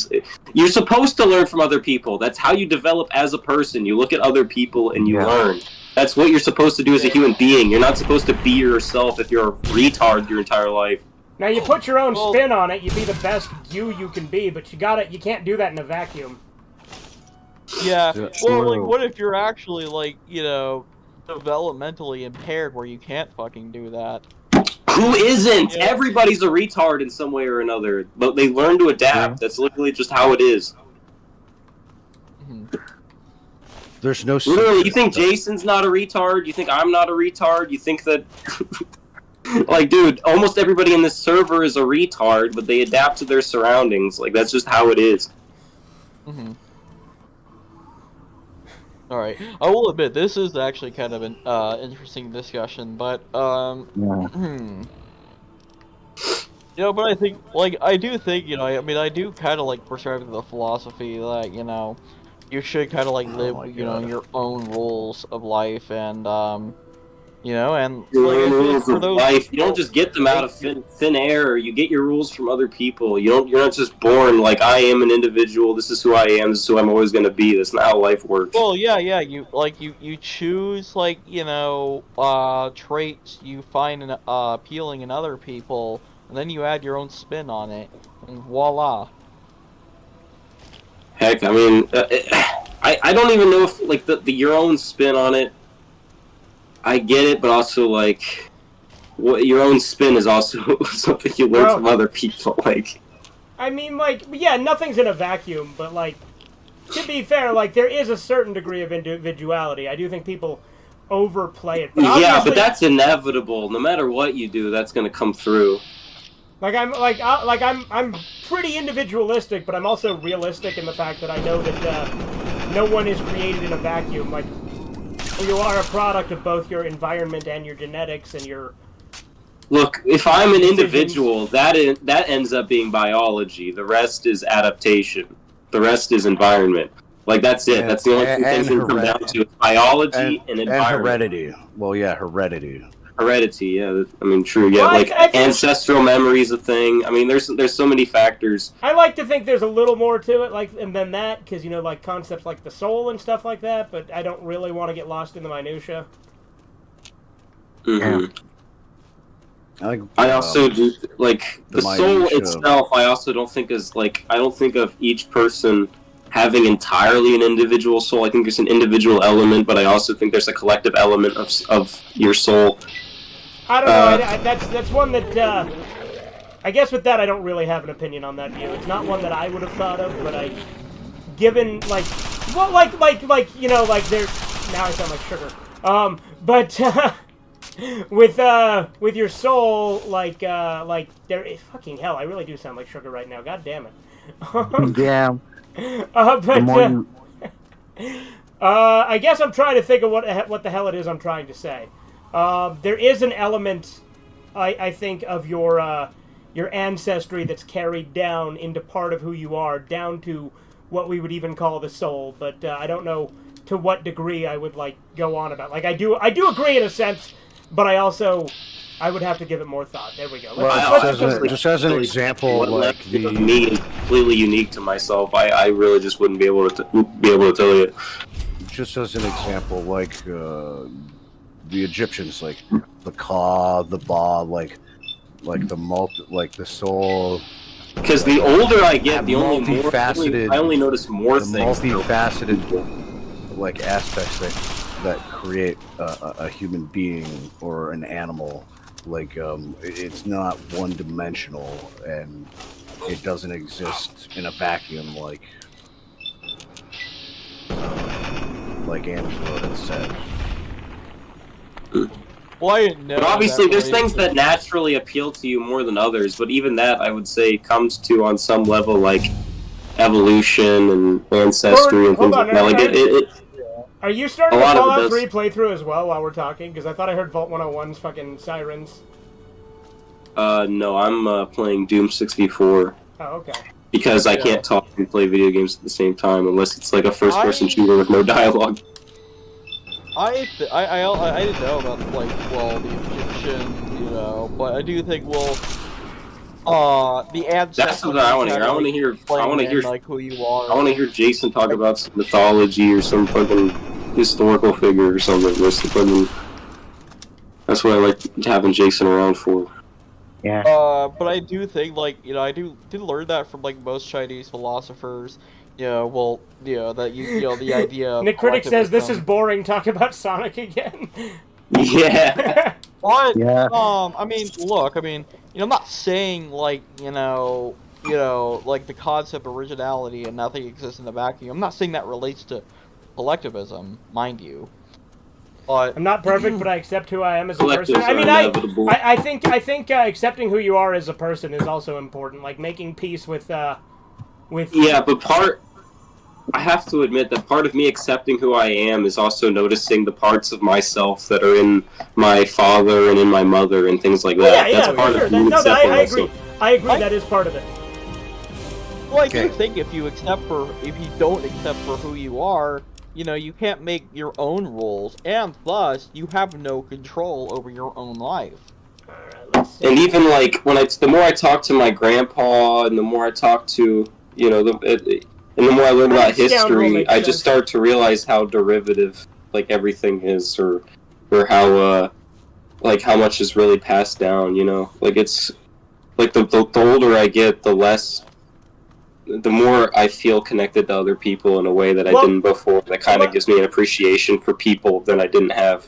You're supposed to learn from other people. That's how you develop as a person. You look at other people and you learn. That's what you're supposed to do as a human being. You're not supposed to be yourself if you're a retard your entire life. Now you put your own spin on it. You be the best you can be, but you can't do that in a vacuum. Yeah. Well, like, what if you're actually, like, you know, developmentally impaired where you can't fucking do that? Who isn't? Yeah. Everybody's a retard in some way or another, but they learn to adapt. That's literally just how it is. There's no. Literally, you think Jason's not a retard? You think I'm not a retard? You think that? Like, dude, almost everybody in this server is a retard, but they adapt to their surroundings. Like, that's just how it is. Alright, I will admit, this is actually kind of an interesting discussion, but, you know, but I think, like, I do think, you know, I mean, I do kind of, like, prescribe to the philosophy that, you know, you should kind of, like, live, you know, your own rules of life, and, you know, and your rules of life. You don't just get them out of thin air. You get your rules from other people. You're not just born like, I am an individual. This is who I am. This is who I'm always going to be. That's not how life works. Well, yeah. You choose, like, you know, traits you find appealing in other people, and then you add your own spin on it, and voila. Heck, I mean, I don't even know if, like, your own spin on it. I get it, but also, like, what your own spin is also something you learn from other people. Like, I mean, like, yeah, nothing's in a vacuum, but, like, to be fair, like, there is a certain degree of individuality. I do think people overplay it. But yeah, but that's inevitable. No matter what you do, that's gonna come through. Like, I'm pretty individualistic, but I'm also realistic in the fact that I know that no one is created in a vacuum. Like, you are a product of both your environment and your genetics and your... Look, if I'm an individual, that ends up being biology. The rest is adaptation. The rest is environment. Like, that's it. That's the only two things that come down to. It's biology and environment. And heredity. Well, yeah, heredity. Heredity, yeah. I mean, true. Yeah, well, like ancestral memory is a thing. I mean, there's so many factors. I like to think there's a little more to it, like, and than that, because, you know, like concepts like the soul and stuff like that. But I don't really want to get lost in the minutia. I also do like the soul itself. I also don't think is like I don't think of each person having entirely an individual soul. I think there's an individual element, but I also think there's a collective element of your soul. I don't know. That's one that I guess with that I don't really have an opinion on that view. It's not one that I would have thought of, but given like, well, like you know, like there. Now I sound like sugar. But with your soul, like there. Fucking hell, I really do sound like sugar right now. God damn it. Yeah. I guess I'm trying to think of what the hell it is I'm trying to say. There is an element, I think, of your ancestry that's carried down into part of who you are, down to what we would even call the soul. But I don't know to what degree I would like go on about. Like I do agree in a sense, but I would have to give it more thought. There we go. Just as an example, what like left me is completely unique to myself. I really just wouldn't be able to tell you. Just as an example, like the Egyptians, like the Ka, the Ba, like the soul. Because the older I get, the only multifaceted. I only notice more the things. Multifaceted, like aspects that create a human being or an animal. Like it's not one-dimensional, and it doesn't exist in a vacuum, like Angela has said. Well, I didn't know. But obviously, there's things that naturally appeal to you more than others. But even that, I would say, comes to on some level like evolution and ancestry and things like that. Like are you starting a Fallout 3 playthrough as well while we're talking? Because I thought I heard Vault 101's fucking sirens. No, I'm playing Doom 64. Oh, okay. Because I can't talk and play video games at the same time unless it's like a first-person shooter with no dialogue. I didn't know about like the Egyptian, you know, but I do think the ancestors. That's what I want to hear. I want to hear like who you are. I want to hear Jason talk about some mythology or some fucking historical figure or something. That's what I like having Jason around for. Yeah. But I do think, like, you know, I did learn that from like most Chinese philosophers. You know, that you know the idea of Nick Critic says this is boring. Talk about Sonic again. Yeah. But Yeah. I mean, look, I mean, you know, I'm not saying like, you know, like the concept of originality and nothing exists in the vacuum. I'm not saying that relates to collectivism, mind you. But I'm not perfect, but I accept who I am as a person. I mean, I think accepting who you are as a person is also important. Like making peace with. Yeah, but I have to admit that part of me accepting who I am is also noticing the parts of myself that are in my father and in my mother and things like that. That's part of me accepting I agree. I agree. That is part of it. Well, I do think if you don't accept for who you are, you know, you can't make your own rules, and thus you have no control over your own life. And even like the more I talk to my grandpa, and the more I talk to and the more I learn about history, I just start to realize how derivative like everything is, or how like how much is really passed down. You know, like it's like the older I get, the more I feel connected to other people in a way that I didn't before. That kind of gives me an appreciation for people that I didn't have.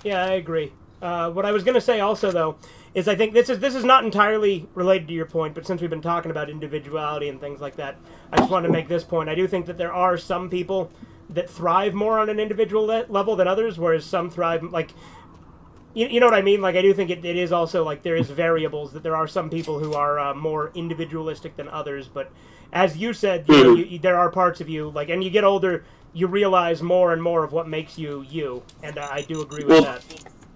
Yeah, I agree. What I was going to say also, though, is I think this is not entirely related to your point, but since we've been talking about individuality and things like that, I just wanted to make this point. I do think that there are some people that thrive more on an individual level than others, whereas some thrive, like, you know what I mean? Like, I do think it is also, like, there is variables, that there are some people who are more individualistic than others, but as you said, there are parts of you, like, and you get older, you realize more and more of what makes you you, and I do agree with that.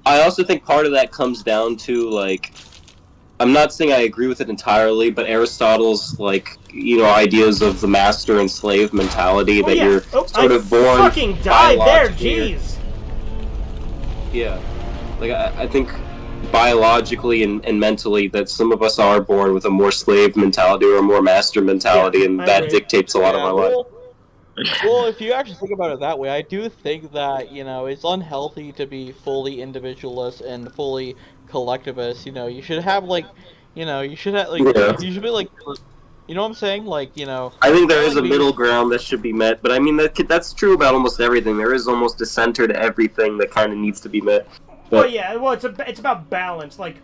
I also think part of that comes down to, like, I'm not saying I agree with it entirely, but Aristotle's, like, ideas of the master and slave mentality you're sort of born fucking died there, jeez! Yeah. Like, I think biologically and mentally that some of us are born with a more slave mentality or a more master mentality, and that dictates a lot of our life. Well, if you actually think about it that way, I do think that, it's unhealthy to be fully individualist and fully collectivist. You should have, you should be, like, you know what I'm saying? Like, I think there is a middle ground that should be met, but I mean, that's true about almost everything. There is almost a center to everything that kind of needs to be met. But, it's about balance, like.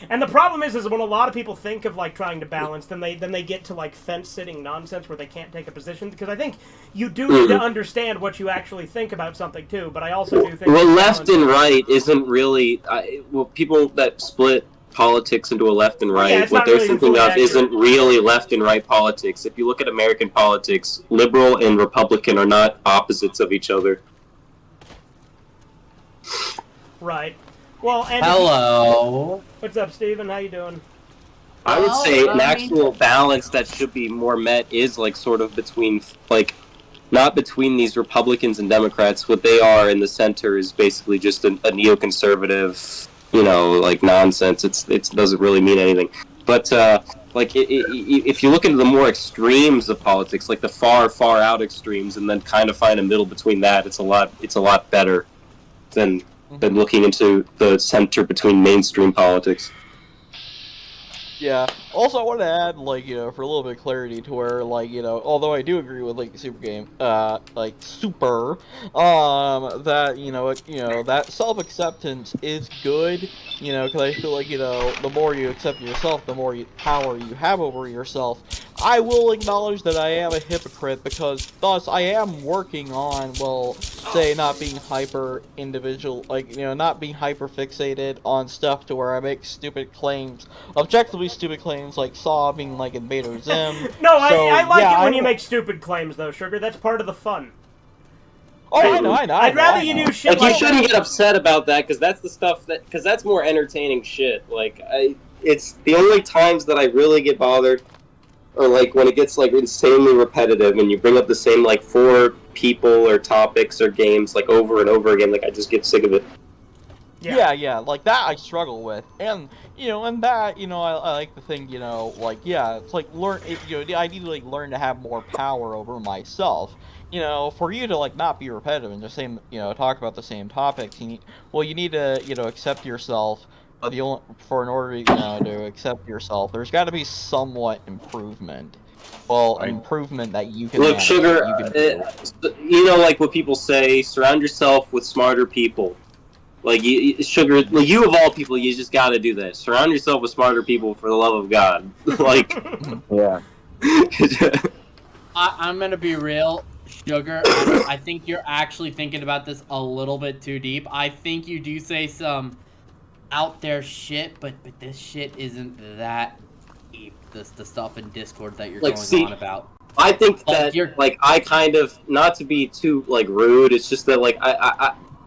And the problem is when a lot of people think of, like, trying to balance, then they get to, like, fence-sitting nonsense where they can't take a position, because I think you do need to understand what you actually think about something, too, but I also do think... Well, left and right isn't really... people that split politics into a left and right, what they're thinking of isn't really left and right politics. If you look at American politics, liberal and Republican are not opposites of each other. Right. Well, and hello. What's up, Steven? How you doing? I would say an actual balance that should be more met is, like, sort of between, like, not between these Republicans and Democrats. What they are in the center is basically just a neoconservative, like nonsense. It doesn't really mean anything. But if you look into the more extremes of politics, like the far out extremes, and then kind of find a middle between that, it's a lot better than looking into the center between mainstream politics. Yeah. Also, I want to add, for a little bit of clarity to where, although I do agree with, Super Game, that, that self-acceptance is good, because I feel like, the more you accept yourself, the more power you have over yourself. I will acknowledge that I am a hypocrite, because thus I am working on, say, not being hyper-individual, not being hyper-fixated on stuff to where I make stupid claims, objectively stupid claims, like Saw being like Invader Zim. No, I like it when you make stupid claims, though, Sugar. That's part of the fun. Oh, I know. I'd rather you do shit like you shouldn't get upset about that, because that's the stuff because that's more entertaining shit. It's the only times that I really get bothered, or when it gets insanely repetitive, and you bring up the same 4 people or topics or games over and over again. I just get sick of it. Yeah, like that I struggle with, and and that I like to think it's learn. I need to learn to have more power over myself. For you to not be repetitive and just talk about the same topics. You need to accept yourself. In order to accept yourself, there's got to be somewhat improvement. Improvement that you can. Look, Sugar. What people say: surround yourself with smarter people. Sugar, you of all people, you just gotta do that. Surround yourself with smarter people, for the love of God. Yeah. I'm gonna be real, Sugar. I think you're actually thinking about this a little bit too deep. I think you do say some out there shit, but this shit isn't that deep. The stuff in Discord that you're going on about. I think that I kind of, not to be too rude. It's just that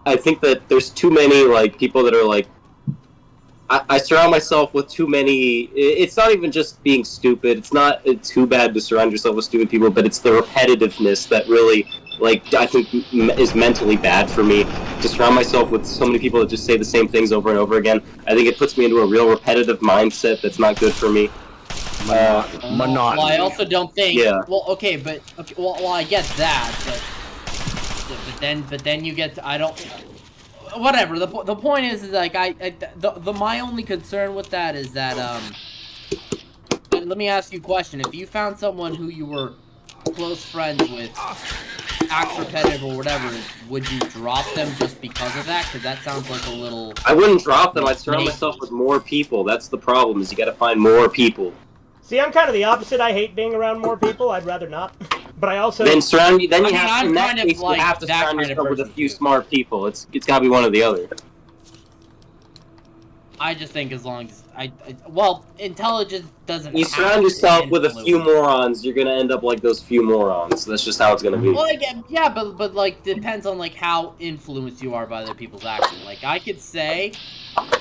I think that there's too many people that are I surround myself with too many. It's not even just being stupid. It's not too bad to surround yourself with stupid people, but it's the repetitiveness that really I think is mentally bad for me. To surround myself with so many people that just say the same things over and over again, I think it puts me into a real repetitive mindset that's not good for me. Monotony. Well, I also don't think. Yeah. Well, okay, well, I get that, but then you get to, I don't. Whatever. The point is my only concern with that is that let me ask you a question. If you found someone who you were close friends with, acts repetitive or whatever, would you drop them just because of that? Because that sounds like a little. I wouldn't drop them. I'd surround myself with more people. That's the problem. Is you got to find more people. See, I'm kind of the opposite. I hate being around more people. I'd rather not. But I also you have to surround yourself with a few smart people. It's got to be one or the other. I just think as long as intelligence doesn't. You surround yourself with a few morons, you're gonna end up like those few morons. That's just how it's gonna be. Well, yeah, but depends on how influenced you are by other people's action. I could say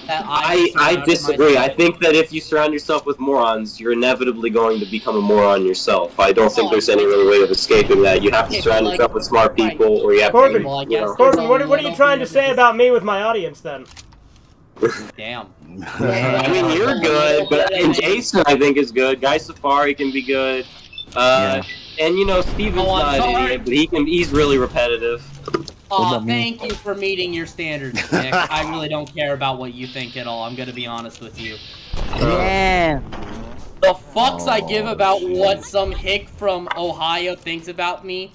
that I disagree. I think that if you surround yourself with morons, you're inevitably going to become a moron yourself. I don't think there's any real way of escaping that. You have to surround yourself with smart people, or you have Corbin, to. Corbin, what are you trying to say about me with my audience then? Damn. I mean, you're good, and Jason, I think, is good. Guy Safari can be good. And Steven's not an idiot, but he's really repetitive. Oh, thank you for meeting your standards, Nick. I really don't care about what you think at all. I'm gonna be honest with you. Yeah. The fucks I give about what some hick from Ohio thinks about me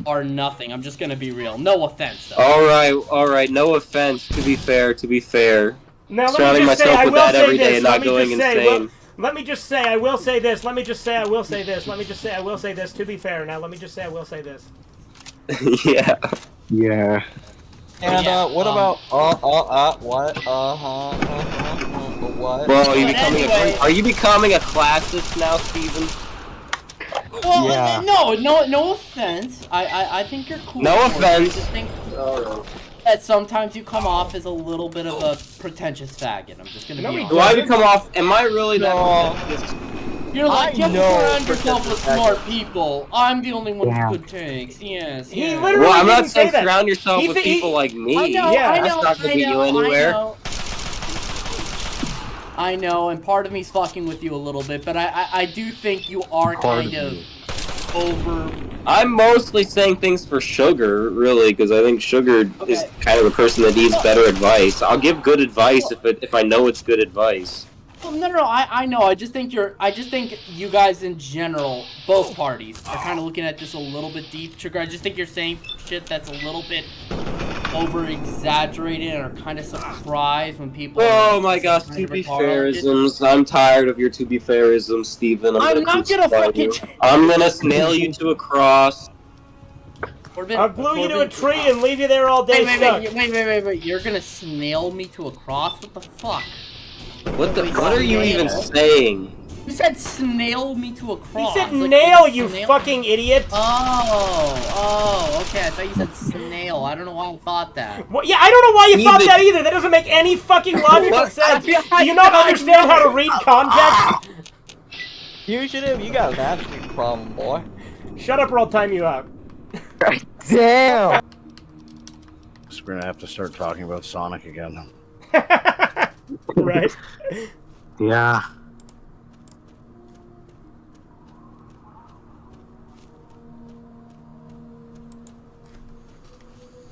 are nothing. I'm just gonna be real. No offense, though. All right. No offense. To be fair. Now, Surrounding myself with that every day and not going insane. Let me just say, I will say this. Let me just say, I will say this. Let me just say, I will say this. To be fair, now let me just say, I will say this. Yeah. Yeah. And what about what? What? Well, are you becoming a classist now, Steven? Well, Yeah. no offense. I think you're cool. No offense. I just think that sometimes you come off as a little bit of a pretentious faggot. I'm just gonna be honest. Do I become off? Am I really that pretentious? You're like, I you have to know surround yourself Professor with smart X. people. I'm the only one Yeah. with good takes. Yes, He yes. literally Well, I'm not didn't say saying that. surround yourself He with thi- he- people like me. I know, Yeah. I That's know, not gonna I get you know, anywhere. I know, and part of me's fucking with you a little bit, but I do think you are kind of over. I'm mostly saying things for Sugar, really, because I think Sugar is Okay. kind of the person that needs better advice. I'll give good advice if I know it's good advice. Well, no, I know. I just think you guys in general, both parties, are kind of looking at this a little bit deep. Sugar, I just think you're saying shit that's a little bit over-exaggerated and are kind of surprised when people... Oh my gosh, to be fairisms. I'm tired of your to be fairisms, Steven. I'm not gonna fucking... I'm gonna nail you to a cross. I'll glue you to a tree and leave you there all day stuck. Wait. You're gonna snail me to a cross? What the fuck? What are you even saying? You said snail me to a cross. He said Like, nail, you snail? fucking idiot. Oh, okay. I thought you said snail. I don't know why I thought that. Well, yeah, I don't know why you thought that either. That doesn't make any fucking logical sense. Do you not understand how to read context? You got an attitude problem, boy. Shut up or I'll time you out. Damn! So we're gonna have to start talking about Sonic again. Right? Yeah.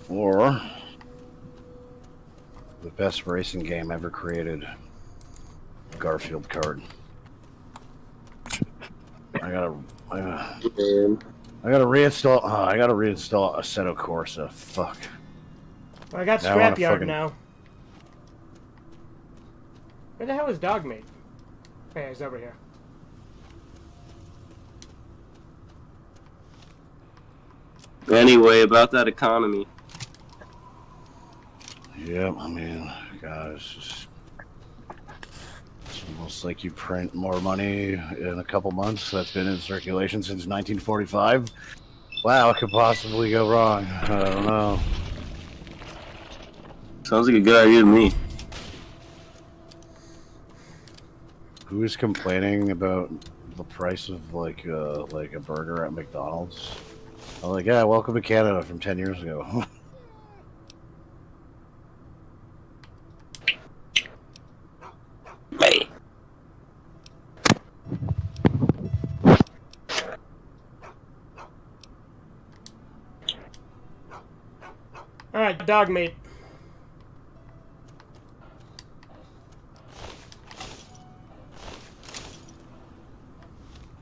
Or the best racing game ever created, Garfield Kart. I gotta reinstall. I gotta reinstall Assetto Corsa. Fuck. I got Now I wanna Scrapyard fucking- now. Where the hell is Dogmeat? Hey, he's over here. Anyway, about that economy. Yeah, I mean, guys, it's almost like you print more money in a couple months. That's been in circulation since 1945. Wow, what could possibly go wrong? I don't know. Sounds like a good idea to me. Who is complaining about the price of like a burger at McDonald's? I'm like, yeah, welcome to Canada from 10 years ago. Hey. Alright, Dogmeat.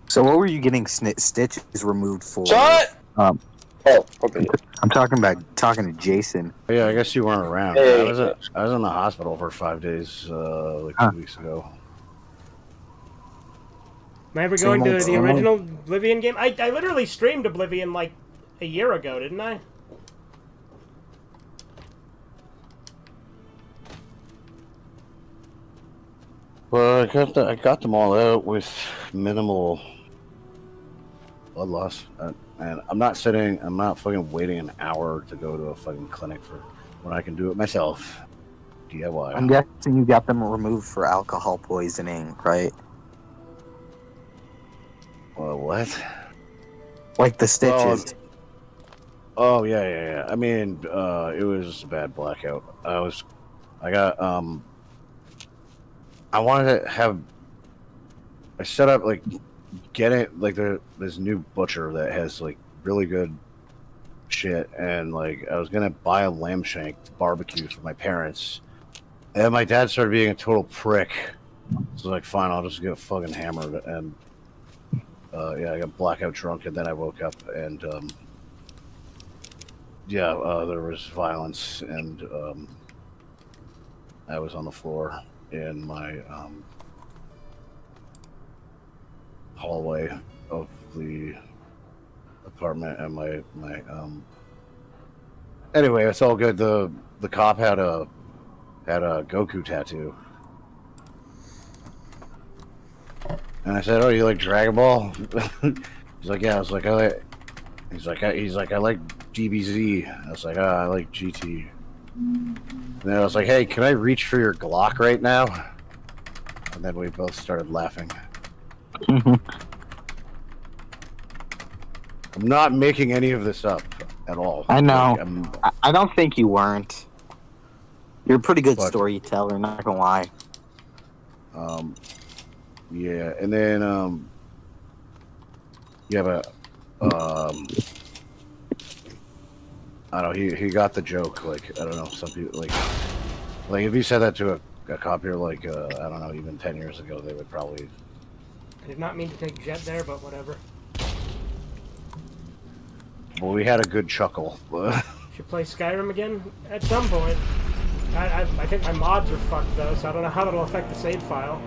So what were you getting stitches removed for? Shut! Oh, okay. I'm talking to Jason. Yeah, I guess you weren't around. Hey. I was in the hospital for 5 days, like 2 weeks ago. Am I ever Same going to old the song. original Oblivion game? I literally streamed Oblivion like a year ago, didn't I? Well, I got them all out with minimal blood loss, and I'm not fucking waiting an hour to go to a fucking clinic for when I can do it myself. DIY. I'm guessing you got them removed for alcohol poisoning, right? Well, what? Like the stitches. Oh yeah. I mean, it was just a bad blackout. I wanted to have. I set up like get it like this new butcher that has like really good shit, and like I was gonna buy a lamb shank barbecue for my parents, and my dad started being a total prick. So like, fine, I'll just get fucking hammered, and yeah, I got blackout drunk, and then I woke up, and yeah, there was violence, and I was on the floor in my hallway of the apartment, and my anyway, it's all good. The cop had a Goku tattoo, and I said, "Oh, you like Dragon Ball?" He's like, "Yeah." I was like, "I like." He's like, "I like DBZ." I was like, "Ah, I like GT." And then I was like, "Hey, can I reach for your Glock right now?" And then we both started laughing. I'm not making any of this up at all. I know. Like, I don't think you weren't. You're a pretty good But- storyteller, not gonna lie. Yeah, and then you have a I don't know, he got the joke. Like, I don't know, some people like if you said that to a copier like I don't know, even 10 years ago, they would probably. I did not mean to take Jet there, but whatever. Well, we had a good chuckle. Should play Skyrim again at some point. I think my mods are fucked though, so I don't know how that'll affect the save file.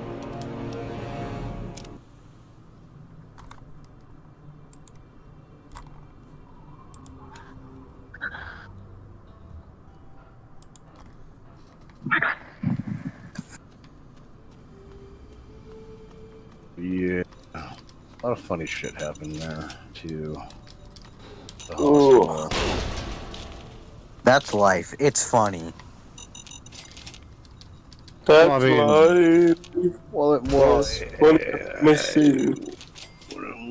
Yeah, a lot of funny shit happened there too. The Ooh. hospital. That's life. It's funny. That's I mean, life. Well, it was. Listen.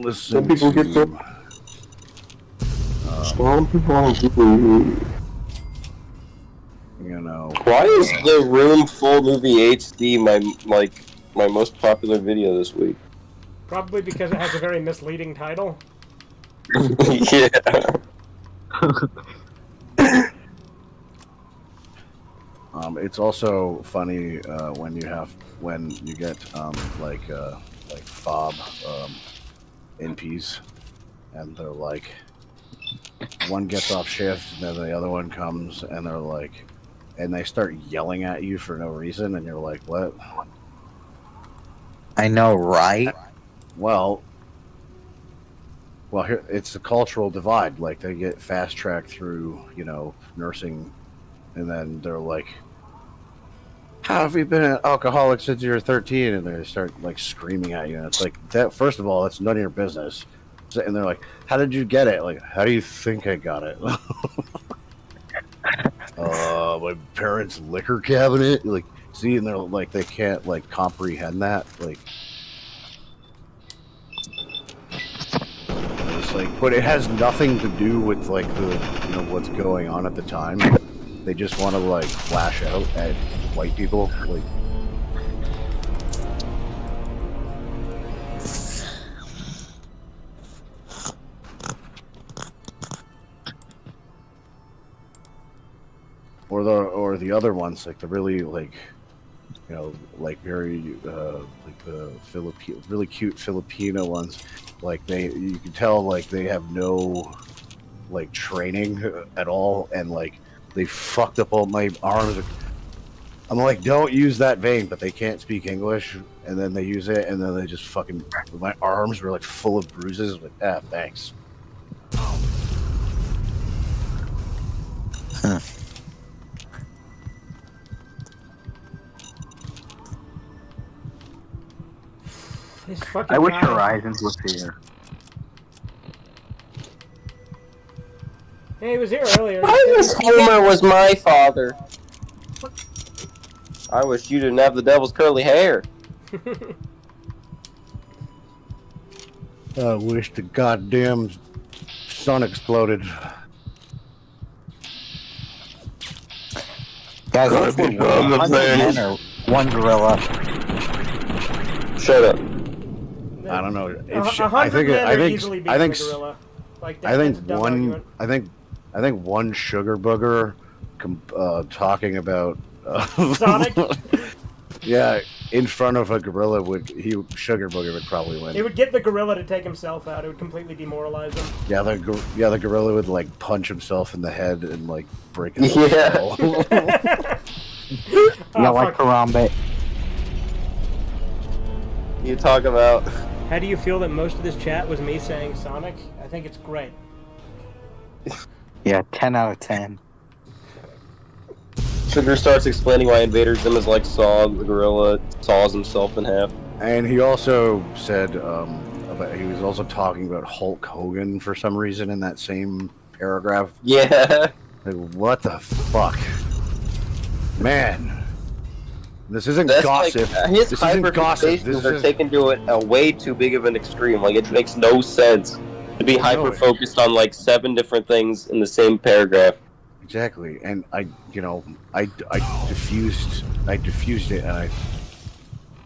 Listen Some people to, get them. Some people. You know. Why is the Room Full Movie HD my most popular video this week? Probably because it has a very misleading title. Yeah. It's also funny when you get like fob NPs, and they're like, one gets off shift, and then the other one comes, and they're like, and they start yelling at you for no reason, and you're like, what? I know, right? Well, here it's a cultural divide. Like, they get fast tracked through, nursing, and then they're like, how have you been an alcoholic since you were 13? And they start like screaming at you, and it's like, that. First of all, that's none of your business. And they're like, how did you get it? Like, how do you think I got it? My parents' liquor cabinet. Like, see, and they're like, they can't like comprehend that. Like, it's like, but it has nothing to do with like the what's going on at the time. They just want to like flash out at white people. Like, or the other ones, like the really like very like the really cute Filipino ones. Like, you can tell like they have no like training at all, and like they fucked up all my arms. I'm like, don't use that vein, but they can't speak English, and then they use it, and then they just fucking, my arms were like full of bruises. Like, thanks. Huh. This fucking I wish guy. Horizons was here. Hey, he was here earlier. Homer was my father. I wish you didn't have the devil's curly hair. I wish the goddamn sun exploded. Guys, what's the 100 men or one gorilla? Shut up. I don't know. I think gorilla. Like, I think that's a dumb one. argument. I think one sugar booger talking about Sonic? Yeah, in front of a gorilla sugar booger would probably win. It would get the gorilla to take himself out. It would completely demoralize him. Yeah, the gorilla would like punch himself in the head and like break his skull. Yeah, like Harambe. You talk about. How do you feel that most of this chat was me saying Sonic? I think it's great. Yeah, 10 out of 10. Sugar starts explaining why Invader Zim is like Saw, the gorilla saws himself in half. And he also said he was also talking about Hulk Hogan for some reason in that same paragraph. Yeah. Like, what the fuck, man? This isn't That's gossip. like his This isn't gossip. hyper-fixations are taken to a way too big of an extreme. Like it makes no sense to be hyper-focused on like 7 different things in the same paragraph. Exactly, and I diffused it,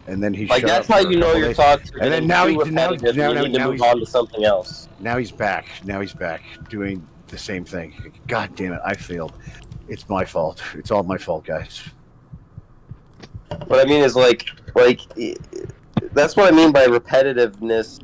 and then he like shut that's up how for a you know couple your days. thoughts are And then getting now too he repetitive, now you need to move he's on to something else. now he's back. Now he's back doing the same thing. God damn it! I failed. It's my fault. It's all my fault, guys. What I mean is like that's what I mean by repetitiveness.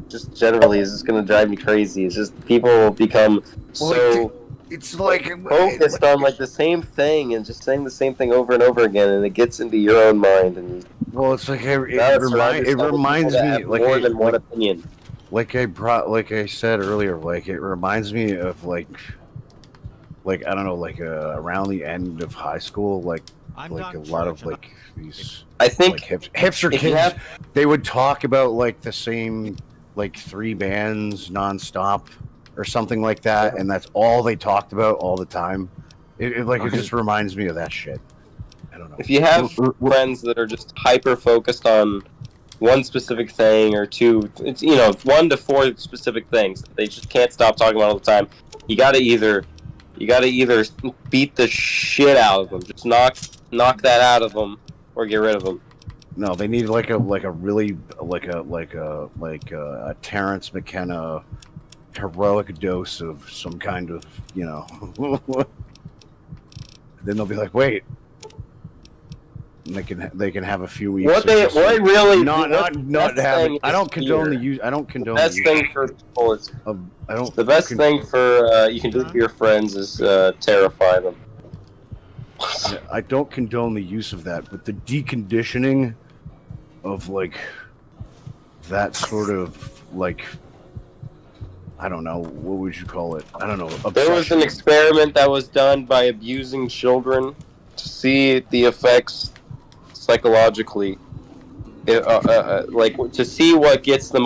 Just generally, is just gonna drive me crazy. It's just people will become so it's like focused on like the same thing and just saying the same thing over and over again, and it gets into your own mind. And well, it's like it reminds me like more than one opinion. Like I said earlier, like it reminds me of like I don't know, like around the end of high school, like a lot of like these. I think like, hipster kids, they would talk about like the same like 3 bands nonstop or something like that, and that's all they talked about all the time. It just reminds me of that shit. I don't know. If you have friends that are just hyper focused on one specific thing or 2, it's 1 to 4 specific things that they just can't stop talking about all the time. You gotta either beat the shit out of them, just knock that out of them, or get rid of them. No, they need like a really a Terrence McKenna heroic dose of some kind of then they'll be like, wait, and they can have a few weeks. What really not having. I don't condone the use. I don't condone the best thing for people is I don't. The best thing for you can do for your friends is terrify them. I don't condone the use of that, but the deconditioning of like that sort of like, I don't know, what would you call it? I don't know. Obsession. There was an experiment that was done by abusing children to see the effects psychologically, like to see what gets the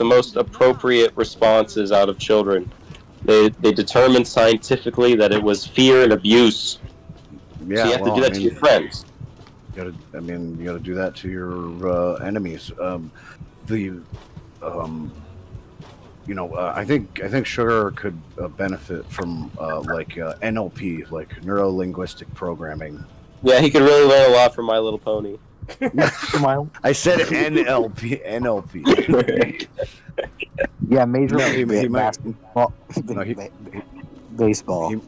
most appropriate responses out of children. They determined scientifically that it was fear and abuse. Yeah, so you have to do that to your friends. You gotta do that to your enemies. I think Sugar could benefit from NLP, like neuro-linguistic programming. Yeah, he could really learn a lot from My Little Pony. I said NLP. Yeah, Major League Basketball. Baseball.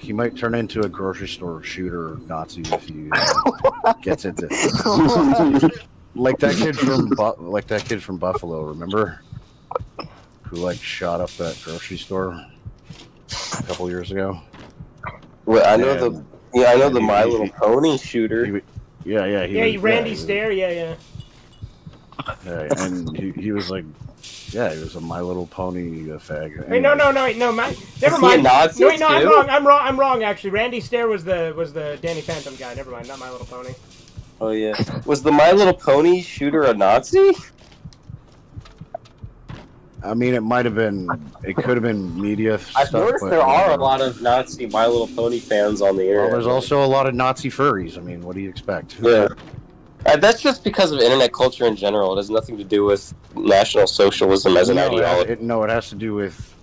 He might turn into a grocery store shooter Nazi if he gets into like that kid from Buffalo. Remember, who shot up that grocery store a couple years ago? Well, I know the My Little Pony shooter. Randy Stair. Yeah, and he was like. Yeah, he was a My Little Pony fag. Hey, no, never mind. I'm wrong. Actually, Randy Stair was the Danny Phantom guy. Never mind, not My Little Pony. Oh yeah, was the My Little Pony shooter a Nazi? I mean, it might have been. It could have been media. I've noticed there are a lot of Nazi My Little Pony fans on the internet. Well, there's also a lot of Nazi furries. I mean, what do you expect? Yeah. That's just because of internet culture in general. It has nothing to do with National Socialism as an ideology. It has to do with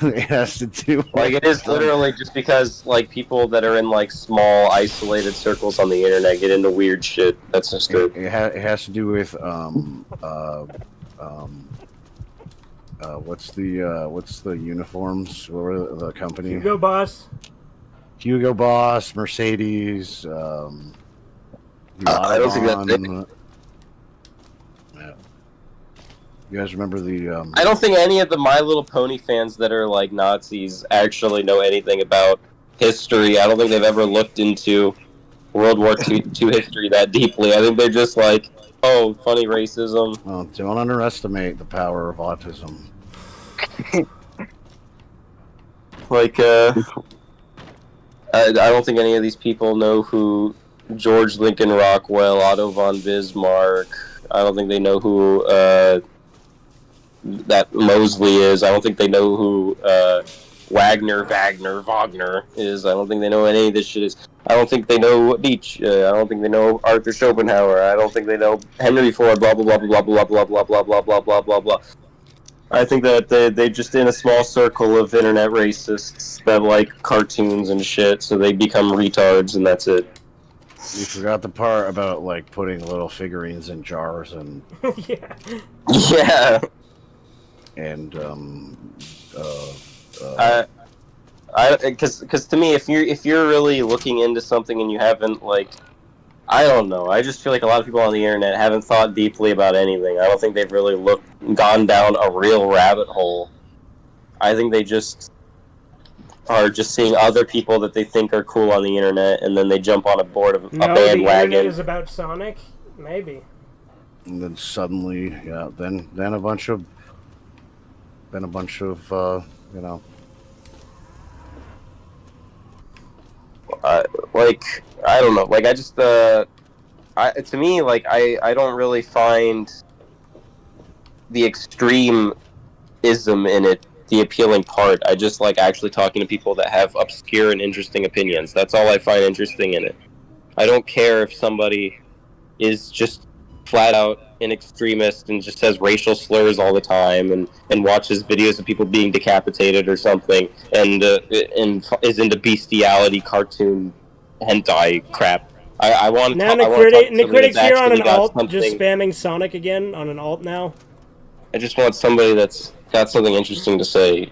it has to do with, it is literally just because people that are in small isolated circles on the internet get into weird shit. That's just good. It has to do with what's the uniforms? What were the company? Hugo Boss, Mercedes, I don't think that's it. Yeah. You guys remember the? I don't think any of the My Little Pony fans that are Nazis actually know anything about history. I don't think they've ever looked into World War II history that deeply. I think they're just oh, funny racism. Well, don't underestimate the power of autism. I don't think any of these people know who George Lincoln Rockwell, Otto von Bismarck. I don't think they know who that Mosley is. I don't think they know who Wagner is. I don't think they know what any of this shit is. I don't think they know Nietzsche. I don't think they know Arthur Schopenhauer. I don't think they know Henry Ford. Blah blah blah blah blah blah blah blah blah blah blah blah blah. I think that they just in a small circle of internet racists that like cartoons and shit, so they become retards, and that's it. You forgot the part about like putting little figurines in jars and Yeah. Yeah. And because to me, if you're really looking into something and you haven't like, I don't know. I just feel like a lot of people on the internet haven't thought deeply about anything. I don't think they've really gone down a real rabbit hole. I think they just are just seeing other people that they think are cool on the internet, and then they jump on a bandwagon. The internet is about Sonic? Maybe. And then suddenly, yeah, then a bunch of you know. Like, I don't know. Like, I just, to me, like, I don't really find the extremism in it the appealing part. I just like actually talking to people that have obscure and interesting opinions. That's all I find interesting in it. I don't care if somebody is just flat out an extremist and just says racial slurs all the time and watches videos of people being decapitated or something and is into bestiality cartoon hentai crap. I want now Nicritic's here on an alt, just spamming Sonic again on an alt now. I just want somebody that's got something interesting to say.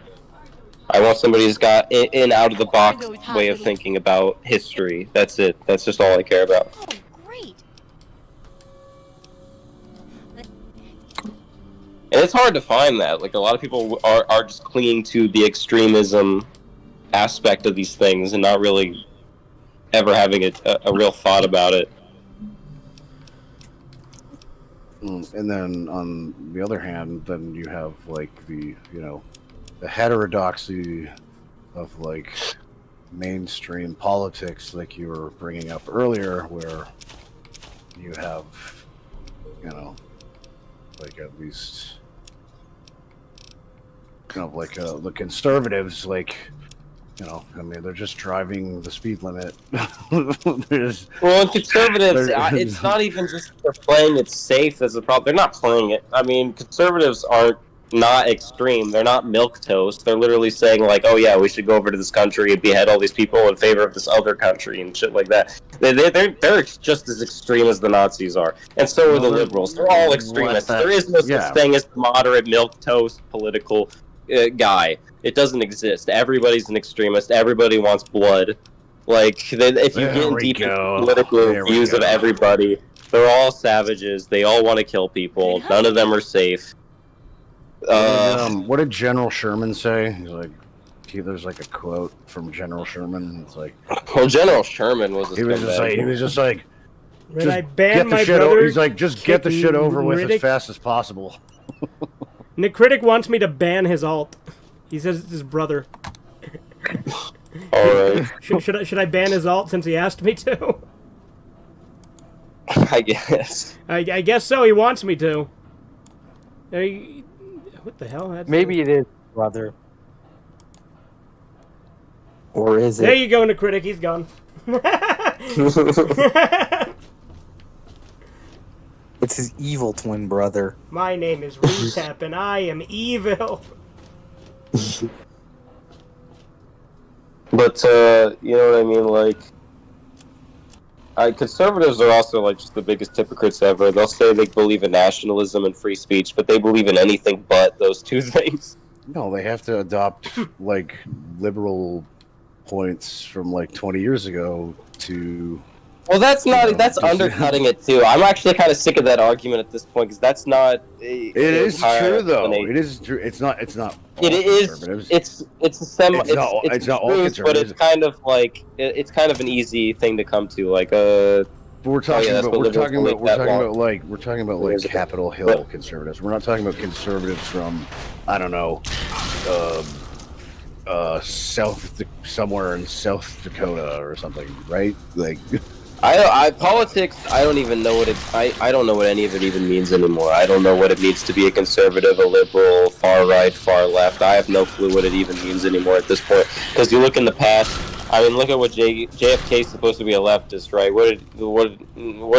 I want somebody who's got an out of the box way of thinking about history. That's it. That's just all I care about. Oh, great. And it's hard to find that. Like, a lot of people are just clinging to the extremism aspect of these things and not really ever having a real thought about it. And then on the other hand, then you have like the heterodoxy of like mainstream politics, like you were bringing up earlier, where you have like at least like the conservatives, like I mean, they're just driving the speed limit. Well, conservatives, it's not even just they're playing it safe as a problem. They're not playing it. I mean, conservatives are not extreme. They're not milquetoast. They're literally saying, like, oh yeah, we should go over to this country and behead all these people in favor of this other country and shit like that. They're just as extreme as the Nazis are. And so are the liberals. They're all extremists. There is no such thing as the moderate milquetoast political guy. It doesn't exist. Everybody's an extremist. Everybody wants blood. Like, if you get deep into political views of everybody, they're all savages. They all want to kill people. None of them are safe. What did General Sherman say? He's like, there's like a quote from General Sherman, and it's like, well, General Sherman was he was just like, when I ban my brother, he's like, just get the shit over with as fast as possible. Nicritic wants me to ban his alt. He says it's his brother. Alright. Should I ban his alt since he asked me to? I guess. I guess so. He wants me to. What the hell? Maybe it is brother. Or is it? There you go, Nicritic. He's gone. It's his evil twin brother. My name is Retap, and I am evil. But, you know what I mean? Like, conservatives are also, like, just the biggest hypocrites ever. They'll say they believe in nationalism and free speech, but they believe in anything but those two things. No, they have to adopt, like, liberal points from, like, 20 years ago to... Well, that's undercutting it, too. I'm actually kind of sick of that argument at this point, because that's not... It is true, though. It is true. It's not all conservatives. It's not all conservatives. But it's kind of like... It's kind of an easy thing to come to, like, we're talking about like Capitol Hill conservatives. We're not talking about conservatives from, I don't know, somewhere in South Dakota or something, right? Like, Politics, I don't even know what I don't know what any of it even means anymore. I don't know what it means to be a conservative, a liberal, far right, far left. I have no clue what it even means anymore at this point. Because you look in the past, I mean, look at what JFK is supposed to be a leftist, right? What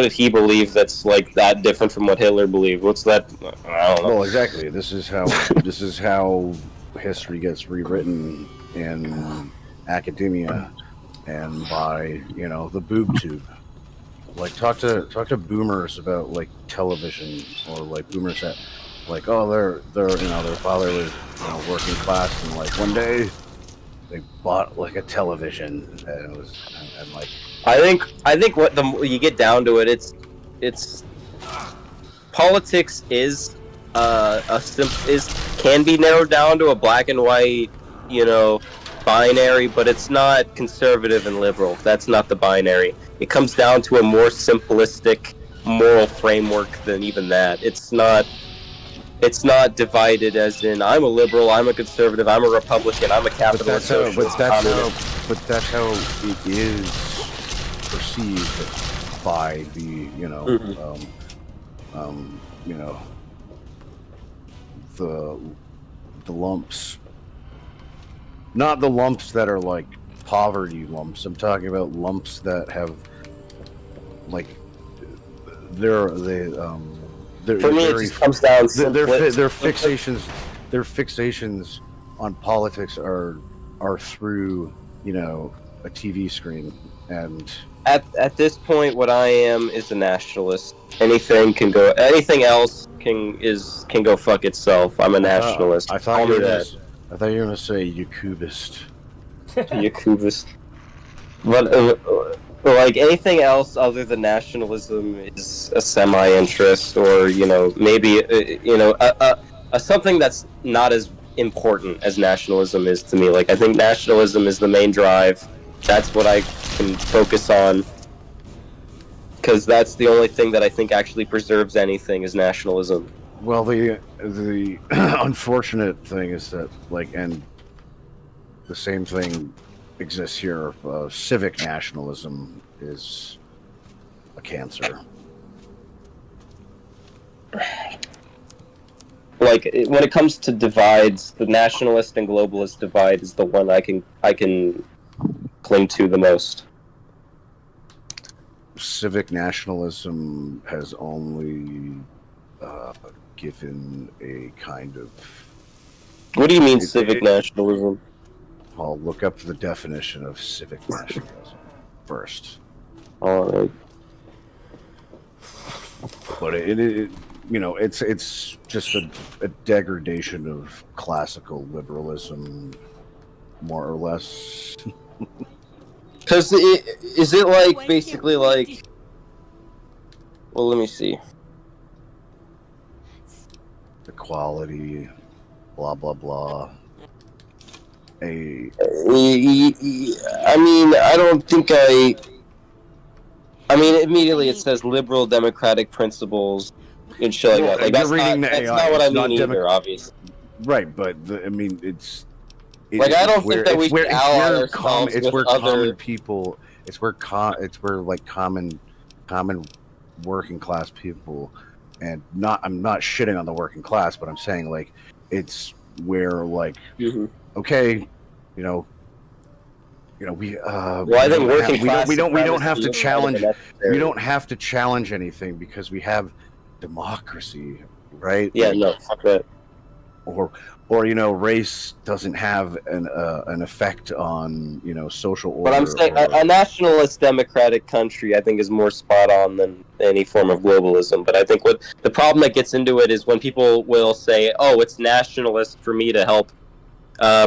did he believe that's like that different from what Hitler believed? What's that? I don't know. Well, exactly. This is how history gets rewritten in academia and by the boob tube. Like talk to boomers about like television, or like boomers that like, oh, their father was working class, and like one day they bought like a television, and it was and like I think what you get down to it, it's politics is can be narrowed down to a black and white, binary, but it's not conservative and liberal. That's not the binary. It comes down to a more simplistic moral framework than even that. It's not divided as in I'm a liberal, I'm a conservative, I'm a Republican, I'm a capitalist. But that's how it is perceived by the the lumps. Not the lumps that are like poverty lumps. I'm talking about lumps that have like for me, it just comes down to their fixations on politics are through a TV screen. And at this point, what I am is a nationalist. Anything else can go fuck itself. I'm a nationalist. I thought you were gonna say Yakubist. Yakubist. But like anything else other than nationalism is a semi-interest, or maybe something that's not as important as nationalism is to me. Like I think nationalism is the main drive. That's what I can focus on, because that's the only thing that I think actually preserves anything is nationalism. Well, the unfortunate thing is that and the same thing exists here. Civic nationalism is a cancer. Like when it comes to divides, the nationalist and globalist divide is the one I can cling to the most. Civic nationalism has only given a kind of... What do you mean civic nationalism? I'll look up the definition of civic nationalism first. Alright. But it's just a degradation of classical liberalism, more or less. Because is it like basically like? Well, let me see. Equality, blah blah blah. I mean, I don't think I mean, immediately it says liberal democratic principles and shit like that. Like that's not what I mean either, obviously. Right, but I mean, it's like I don't think that we should ally ourselves with other common people. It's where like common working class people, and I'm not shitting on the working class, but I'm saying like it's where like okay, we well, I think working class we don't have to challenge. We don't have to challenge anything because we have democracy, right? Yeah, no, fuck that. Or race doesn't have an effect on social order. But I'm saying a nationalist democratic country, I think, is more spot on than any form of globalism. But I think what the problem that gets into it is when people will say, "Oh, it's nationalist for me to help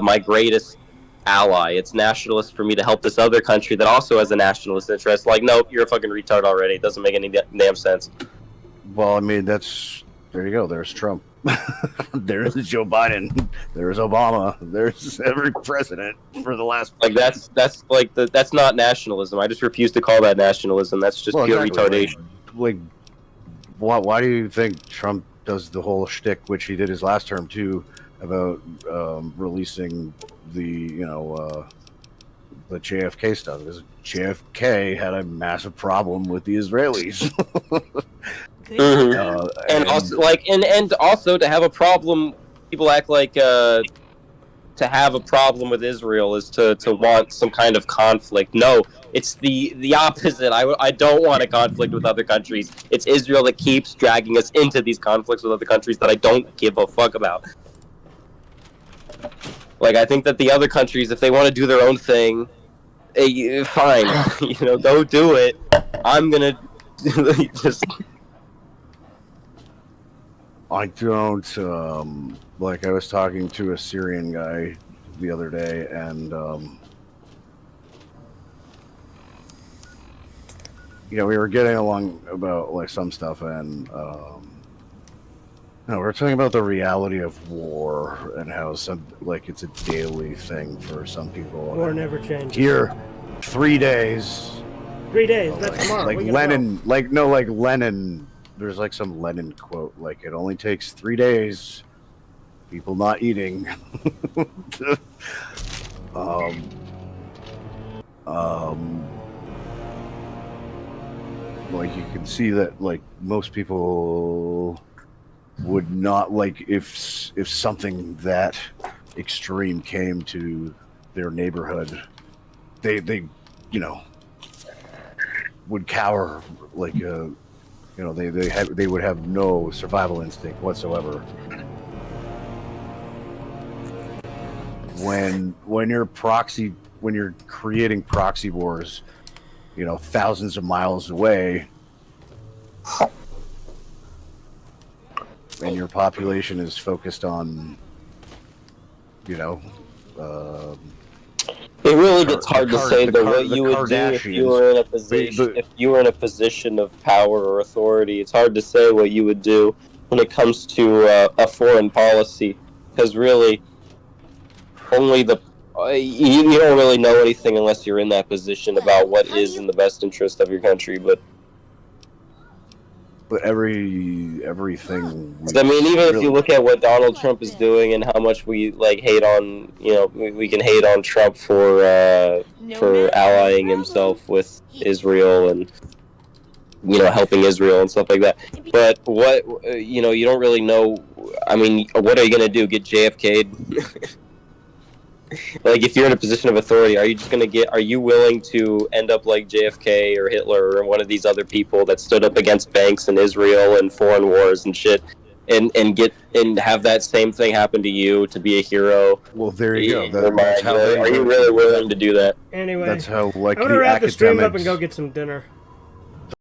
my greatest ally. It's nationalist for me to help this other country that also has a nationalist interest." Like, nope, you're a fucking retard already. It doesn't make any damn sense. Well, I mean, there you go. There's Trump. There's Joe Biden. There's Obama. There's every president for the last. Like that's like that's not nationalism. I just refuse to call that nationalism. That's just pure retardation. Like, why do you think Trump does the whole shtick, which he did his last term too, about releasing the the JFK stuff is JFK had a massive problem with the Israelis. And also, and also to have a problem, people act like to have a problem with Israel is to want some kind of conflict. No, it's the opposite. I don't want a conflict with other countries. It's Israel that keeps dragging us into these conflicts with other countries that I don't give a fuck about. Like, I think that the other countries, if they want to do their own thing, fine, go do it. I'm gonna just. I don't, I was talking to a Syrian guy the other day, and, we were getting along about, some stuff, and, we were talking about the reality of war, and how it's a daily thing for some people. War never changes. Here, 3 days. 3 days, that's tomorrow. Like Lenin, Lenin... There's some Lenin quote, it only takes 3 days, people not eating. You can see that, most people would not, if something that extreme came to their neighborhood, they would cower, they would have no survival instinct whatsoever. When you're creating proxy wars, thousands of miles away, and your population is focused on, it really gets hard to say what you would do if you were in a position of power or authority. It's hard to say what you would do when it comes to a foreign policy, because really, only you don't really know anything unless you're in that position about what is in the best interest of your country. But everything. Even if you look at what Donald Trump is doing and how much we hate on, we can hate on Trump for allying himself with Israel and helping Israel and stuff like that. But what you don't really know. I mean, what are you gonna do? Get JFK'd? If you're in a position of authority, are you willing to end up like JFK or Hitler or one of these other people that stood up against banks and Israel and foreign wars and shit, and have that same thing happen to you, to be a hero? Well, there you go. Are you really willing to do that? Anyway, that's how I'm gonna wrap the stream up and go get some dinner.